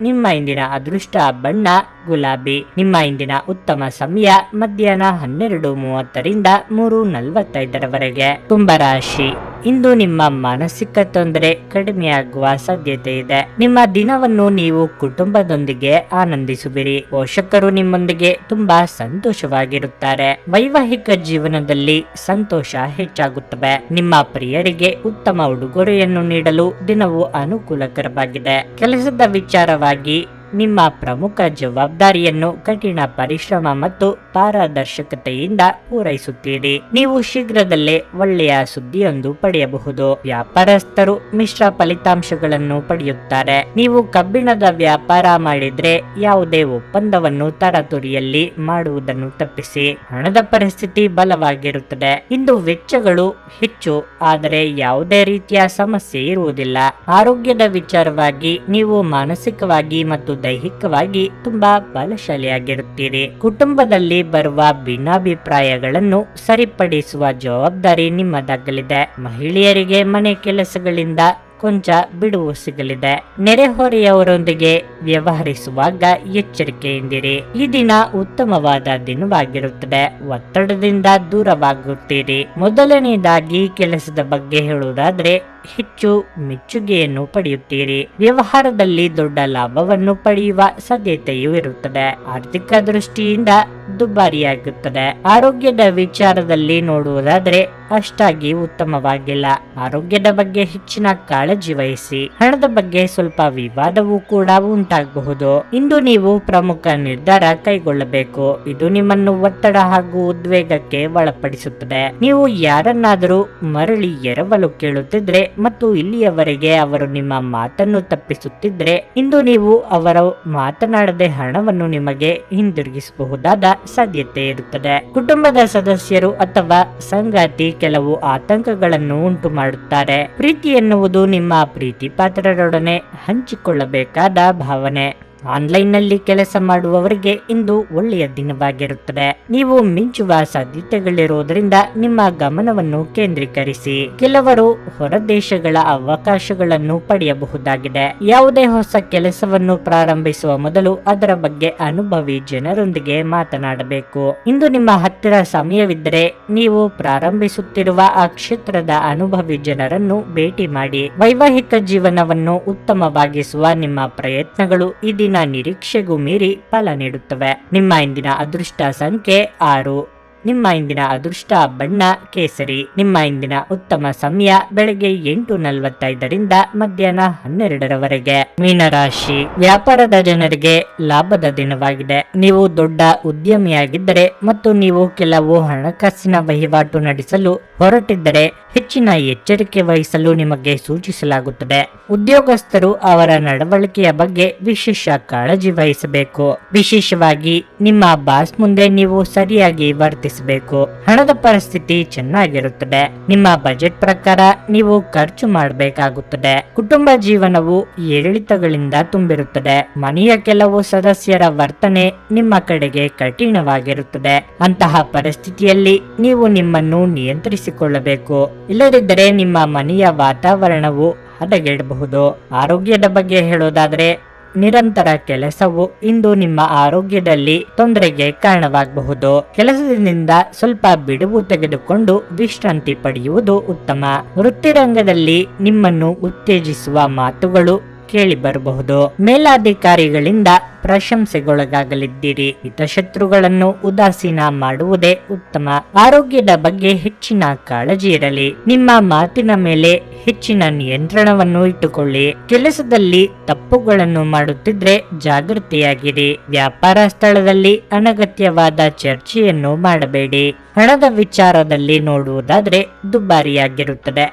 ನಿಮ್ಮ ಇಂದಿನ ಅದೃಷ್ಟ ಬಣ್ಣ ಗುಲಾಬಿ. ನಿಮ್ಮ ಇಂದಿನ ಉತ್ತಮ ಸಮಯ ಮಧ್ಯಾಹ್ನ 12:30ರಿಂದ 3:45 ಕುಂಭರಾಶಿ. ಇಂದು ನಿಮ್ಮ ಮಾನಸಿಕ ತೊಂದರೆ ಕಡಿಮೆಯಾಗುವ ಸಾಧ್ಯತೆ ಇದೆ. ನಿಮ್ಮ ದಿನವನ್ನು ನೀವು ಕುಟುಂಬದೊಂದಿಗೆ ಆನಂದಿಸುವಿರಿ. ಪೋಷಕರು ನಿಮ್ಮೊಂದಿಗೆ ತುಂಬಾ ಸಂತೋಷವಾಗಿರುತ್ತಾರೆ. ವೈವಾಹಿಕ ಜೀವನದಲ್ಲಿ ಸಂತೋಷ ಹೆಚ್ಚಾಗುತ್ತವೆ. ನಿಮ್ಮ ಪ್ರಿಯರಿಗೆ ಉತ್ತಮ ಉಡುಗೊರೆಯನ್ನು ನೀಡಲು ದಿನವು ಅನುಕೂಲಕರವಾಗಿದೆ. ಕೆಲಸದ ವಿಚಾರವಾಗಿ ನಿಮ್ಮ ಪ್ರಮುಖ ಜವಾಬ್ದಾರಿಯನ್ನು ಕಠಿಣ ಪರಿಶ್ರಮ ಮತ್ತು ಪಾರದರ್ಶಕತೆಯಿಂದ ಪೂರೈಸುತ್ತೀರಿ. ನೀವು ಶೀಘ್ರದಲ್ಲೇ ಒಳ್ಳೆಯ ಸುದ್ದಿಯೊಂದು ಪಡೆಯಬಹುದು. ವ್ಯಾಪಾರಸ್ಥರು ಮಿಶ್ರ ಫಲಿತಾಂಶಗಳನ್ನು ಪಡೆಯುತ್ತಾರೆ. ನೀವು ಕಬ್ಬಿಣದ ವ್ಯಾಪಾರ ಮಾಡಿದ್ರೆ ಯಾವುದೇ ಒಪ್ಪಂದವನ್ನು ತರಾತುರಿಯಲ್ಲಿ ಮಾಡುವುದನ್ನು ತಪ್ಪಿಸಿ. ಹಣದ ಪರಿಸ್ಥಿತಿ ಬಲವಾಗಿರುತ್ತದೆ. ಇಂದು ವೆಚ್ಚಗಳು ಹೆಚ್ಚು, ಆದರೆ ಯಾವುದೇ ರೀತಿಯ ಸಮಸ್ಯೆ ಇರುವುದಿಲ್ಲ. ಆರೋಗ್ಯದ ವಿಚಾರವಾಗಿ ನೀವು ಮಾನಸಿಕವಾಗಿ ಮತ್ತು ದೈಹಿಕವಾಗಿ ತುಂಬಾ ಬಲಶಾಲಿಯಾಗಿರುತ್ತೀರಿ. ಕುಟುಂಬದಲ್ಲಿ ಬರುವ ಭಿನ್ನಾಭಿಪ್ರಾಯಗಳನ್ನು ಸರಿಪಡಿಸುವ ಜವಾಬ್ದಾರಿ ನಿಮ್ಮದಾಗಲಿದೆ. ಮಹಿಳೆಯರಿಗೆ ಮನೆ ಕೆಲಸಗಳಿಂದ ಕೊಂಚ ಬಿಡುವು ಸಿಗಲಿದೆ. ನೆರೆಹೊರೆಯವರೊಂದಿಗೆ ವ್ಯವಹರಿಸುವಾಗ ಎಚ್ಚರಿಕೆಯಿಂದಿರಿ. ಈ ದಿನ ಉತ್ತಮವಾದ ದಿನವಾಗಿರುತ್ತದೆ. ಒತ್ತಡದಿಂದ ದೂರವಾಗುತ್ತೀರಿ. ಮೊದಲನೇದಾಗಿ ಕೆಲಸದ ಬಗ್ಗೆ ಹೇಳುವುದಾದ್ರೆ ಹೆಚ್ಚು ಮೆಚ್ಚುಗೆಯನ್ನು ಪಡೆಯುತ್ತೀರಿ. ವ್ಯವಹಾರದಲ್ಲಿ ದೊಡ್ಡ ಲಾಭವನ್ನು ಪಡೆಯುವ ಸಾಧ್ಯತೆಯೂ ಇರುತ್ತದೆ. ಆರ್ಥಿಕ ದೃಷ್ಟಿಯಿಂದ ದುಬಾರಿಯಾಗುತ್ತದೆ. ಆರೋಗ್ಯದ ವಿಚಾರದಲ್ಲಿ ನೋಡುವುದಾದ್ರೆ ಅಷ್ಟಾಗಿ ಉತ್ತಮವಾಗಿಲ್ಲ. ಆರೋಗ್ಯದ ಬಗ್ಗೆ ಹೆಚ್ಚಿನ ಕಾಳಜಿ ವಹಿಸಿ. ಹಣದ ಬಗ್ಗೆ ಸ್ವಲ್ಪ ವಿವಾದವೂ ಕೂಡ ಉಂಟಾಗಬಹುದು. ಇಂದು ನೀವು ಪ್ರಮುಖ ನಿರ್ಧಾರ ಕೈಗೊಳ್ಳಬೇಕು. ಇದು ನಿಮ್ಮನ್ನು ಒತ್ತಡ ಹಾಗೂ ಉದ್ವೇಗಕ್ಕೆ ಒಳಪಡಿಸುತ್ತದೆ. ನೀವು ಯಾರನ್ನಾದರೂ ಮರಳಿ ಎರವಲು ಕೇಳುತ್ತಿದ್ರೆ ಮತ್ತು ಇಲ್ಲಿಯವರೆಗೆ ಅವರು ನಿಮ್ಮ ಮಾತನ್ನು ತಪ್ಪಿಸುತ್ತಿದ್ರೆ, ಇಂದು ನೀವು ಅವರು ಮಾತನಾಡದೆ ಹಣವನ್ನು ನಿಮಗೆ ಹಿಂದಿರುಗಿಸಬಹುದಾದ ಸಾಧ್ಯತೆ ಇರುತ್ತದೆ. ಕುಟುಂಬದ ಸದಸ್ಯರು ಅಥವಾ ಸಂಗಾತಿ ಕೆಲವು ಆತಂಕಗಳನ್ನು ಉಂಟು ಮಾಡುತ್ತಾರೆ. ಪ್ರೀತಿ ಎನ್ನುವುದು ನಿಮ್ಮ ಪ್ರೀತಿ ಪಾತ್ರರೊಡನೆ ಹಂಚಿಕೊಳ್ಳಬೇಕಾದ ಭಾವನೆ. ಆನ್ಲೈನ್ ನಲ್ಲಿ ಕೆಲಸ ಮಾಡುವವರಿಗೆ ಇಂದು ಒಳ್ಳೆಯ ದಿನವಾಗಿರುತ್ತದೆ. ನೀವು ಮಿಂಚುವ ಸಾಧ್ಯತೆಗಳಿರುವುದರಿಂದ ನಿಮ್ಮ ಗಮನವನ್ನು ಕೇಂದ್ರೀಕರಿಸಿ. ಕೆಲವರು ಹೊರದೇಶಗಳ ಅವಕಾಶಗಳನ್ನು ಪಡೆಯಬಹುದಾಗಿದೆ. ಯಾವುದೇ ಹೊಸ ಕೆಲಸವನ್ನು ಪ್ರಾರಂಭಿಸುವ ಮೊದಲು ಅದರ ಬಗ್ಗೆ ಅನುಭವಿ ಜನರೊಂದಿಗೆ ಮಾತನಾಡಬೇಕು. ಇಂದು ನಿಮ್ಮ ಹತ್ತಿರ ಸಮಯವಿದ್ದರೆ ನೀವು ಪ್ರಾರಂಭಿಸುತ್ತಿರುವ ಆ ಕ್ಷೇತ್ರದ ಅನುಭವಿ ಜನರನ್ನು ಭೇಟಿ ಮಾಡಿ. ವೈವಾಹಿಕ ಜೀವನವನ್ನು ಉತ್ತಮವಾಗಿಸುವ ನಿಮ್ಮ ಪ್ರಯತ್ನಗಳು ಈ ದಿನ ನಿರೀಕ್ಷೆಗೂ ಮೀರಿ ಫಲ ನೀಡುತ್ತವೆ. ನಿಮ್ಮ ಇಂದಿನ ಅದೃಷ್ಟ ಸಂಖ್ಯೆ 6. ನಿಮ್ಮ ಇಂದಿನ ಅದೃಷ್ಟ ಬಣ್ಣ ಕೇಸರಿ. ನಿಮ್ಮ ಇಂದಿನ ಉತ್ತಮ ಸಮಯ ಬೆಳಗ್ಗೆ 8:45 ಮಧ್ಯಾಹ್ನ 12ರವರೆಗೆ. ಮೀನರಾಶಿ, ವ್ಯಾಪಾರದ ಜನರಿಗೆ ಲಾಭದ ದಿನವಾಗಿದೆ. ನೀವು ದೊಡ್ಡ ಉದ್ಯಮಿಯಾಗಿದ್ದರೆ ಮತ್ತು ನೀವು ಕೆಲವು ಹಣಕಾಸಿನ ವಹಿವಾಟು ನಡೆಸಲು ಹೊರಟಿದ್ದರೆ ಹೆಚ್ಚಿನ ಎಚ್ಚರಿಕೆ ವಹಿಸಲು ನಿಮಗೆ ಸೂಚಿಸಲಾಗುತ್ತದೆ. ಉದ್ಯೋಗಸ್ಥರು ಅವರ ನಡವಳಿಕೆಯ ಬಗ್ಗೆ ವಿಶೇಷ ಕಾಳಜಿ ವಹಿಸಬೇಕು. ವಿಶೇಷವಾಗಿ ನಿಮ್ಮ ಬಾಸ್ ಮುಂದೆ ನೀವು ಸರಿಯಾಗಿ ವರ್ತಿಸಬೇಕು. ಹಣದ ಪರಿಸ್ಥಿತಿ ಚೆನ್ನಾಗಿರುತ್ತದೆ. ನಿಮ್ಮ ಬಜೆಟ್ ಪ್ರಕಾರ ನೀವು ಖರ್ಚು ಮಾಡಬೇಕಾಗುತ್ತದೆ. ಕುಟುಂಬ ಜೀವನವು ಏರಿಳಿತಗಳಿಂದ ತುಂಬಿರುತ್ತದೆ. ಮನೆಯ ಕೆಲವು ಸದಸ್ಯರ ವರ್ತನೆ ನಿಮ್ಮ ಕಡೆಗೆ ಕಠಿಣವಾಗಿರುತ್ತದೆ. ಅಂತಹ ಪರಿಸ್ಥಿತಿಯಲ್ಲಿ ನೀವು ನಿಮ್ಮನ್ನು ನಿಯಂತ್ರಿಸಿಕೊಳ್ಳಬೇಕು. ಇಲ್ಲದಿದ್ದರೆ ನಿಮ್ಮ ಮನೆಯ ವಾತಾವರಣವು ಹದಗೆಡಬಹುದು. ಆರೋಗ್ಯದ ಬಗ್ಗೆ ಹೇಳೋದಾದ್ರೆ ನಿರಂತರ ಕೆಲಸವು ಇಂದು ನಿಮ್ಮ ಆರೋಗ್ಯದಲ್ಲಿ ತೊಂದರೆಗೆ ಕಾರಣವಾಗಬಹುದು. ಕೆಲಸದಿಂದ ಸ್ವಲ್ಪ ಬಿಡುವು ತೆಗೆದುಕೊಂಡು ವಿಶ್ರಾಂತಿ ಪಡೆಯುವುದು ಉತ್ತಮ. ವೃತ್ತಿರಂಗದಲ್ಲಿ ನಿಮ್ಮನ್ನು ಉತ್ತೇಜಿಸುವ ಮಾತುಗಳು ಕೇಳಿ ಬರಬಹುದು. ಮೇಲಾಧಿಕಾರಿಗಳಿಂದ ಪ್ರಶಂಸೆಗೊಳಗಾಗಲಿದ್ದೀರಿ. ಹಿತಶತ್ರುಗಳನ್ನು ಉದಾಸೀನ ಮಾಡುವುದೇ ಉತ್ತಮ. ಆರೋಗ್ಯದ ಬಗ್ಗೆ ಹೆಚ್ಚಿನ ಕಾಳಜಿ ಇರಲಿ. ನಿಮ್ಮ ಮಾತಿನ ಮೇಲೆ ಹೆಚ್ಚಿನ ನಿಯಂತ್ರಣವನ್ನು ಇಟ್ಟುಕೊಳ್ಳಿ. ಕೆಲಸದಲ್ಲಿ ತಪ್ಪುಗಳನ್ನು ಮಾಡುತ್ತಿದ್ರೆ ಜಾಗೃತಿಯಾಗಿರಿ. ವ್ಯಾಪಾರ ಸ್ಥಳದಲ್ಲಿ ಅನಗತ್ಯವಾದ ಚರ್ಚೆಯನ್ನು ಮಾಡಬೇಡಿ. ಹಣದ ವಿಚಾರದಲ್ಲಿ ನೋಡುವುದಾದ್ರೆ ದುಬಾರಿಯಾಗಿರುತ್ತದೆ.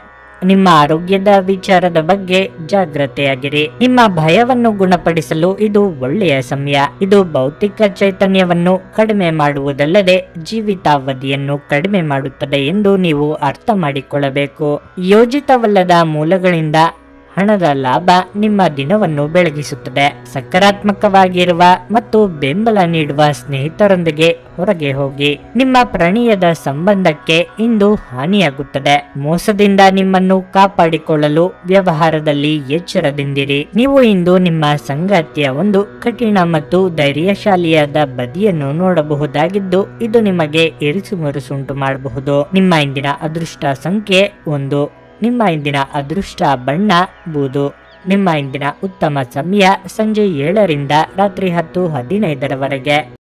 ನಿಮ್ಮ ಆರೋಗ್ಯದ ವಿಚಾರದ ಬಗ್ಗೆ ಜಾಗ್ರತೆಯಾಗಿರಿ. ನಿಮ್ಮ ಭಯವನ್ನು ಗುಣಪಡಿಸಲು ಇದು ಒಳ್ಳೆಯ ಸಮಯ. ಇದು ಭೌತಿಕ ಚೈತನ್ಯವನ್ನು ಕಡಿಮೆ ಮಾಡುವುದಲ್ಲದೆ ಜೀವಿತಾವಧಿಯನ್ನು ಕಡಿಮೆ ಮಾಡುತ್ತದೆ ಎಂದು ನೀವು ಅರ್ಥ ಮಾಡಿಕೊಳ್ಳಬೇಕು. ಯೋಜಿತವಲ್ಲದ ಮೂಲಗಳಿಂದ ಹಣದ ಲಾಭ ನಿಮ್ಮ ದಿನವನ್ನು ಬೆಳಗಿಸುತ್ತದೆ. ಸಕಾರಾತ್ಮಕವಾಗಿರುವ ಮತ್ತು ಬೆಂಬಲ ನೀಡುವ ಸ್ನೇಹಿತರೊಂದಿಗೆ ಹೊರಗೆ ಹೋಗಿ. ನಿಮ್ಮ ಪ್ರಣಯದ ಸಂಬಂಧಕ್ಕೆ ಇಂದು ಹಾನಿಯಾಗುತ್ತದೆ. ಮೋಸದಿಂದ ನಿಮ್ಮನ್ನು ಕಾಪಾಡಿಕೊಳ್ಳಲು ವ್ಯವಹಾರದಲ್ಲಿ ಎಚ್ಚರದಿಂದಿರಿ. ನೀವು ಇಂದು ನಿಮ್ಮ ಸಂಗಾತಿಯ ಒಂದು ಕಠಿಣ ಮತ್ತು ಧೈರ್ಯಶಾಲಿಯಾದ ಬದಿಯನ್ನು ನೋಡಬಹುದಾಗಿದ್ದು ಇದು ನಿಮಗೆ ಇರಿಸುಮುರುಸುಂಟು ಮಾಡಬಹುದು. ನಿಮ್ಮ ಇಂದಿನ ಅದೃಷ್ಟ ಸಂಖ್ಯೆ 1. ನಿಮ್ಮ ಇಂದಿನ ಅದೃಷ್ಟ ಬಣ್ಣ ಬೂದು. ನಿಮ್ಮ ಇಂದಿನ ಉತ್ತಮ ಸಮಯ ಸಂಜೆ 7 ರಿಂದ ರಾತ್ರಿ 10:15ರವರೆಗೆ.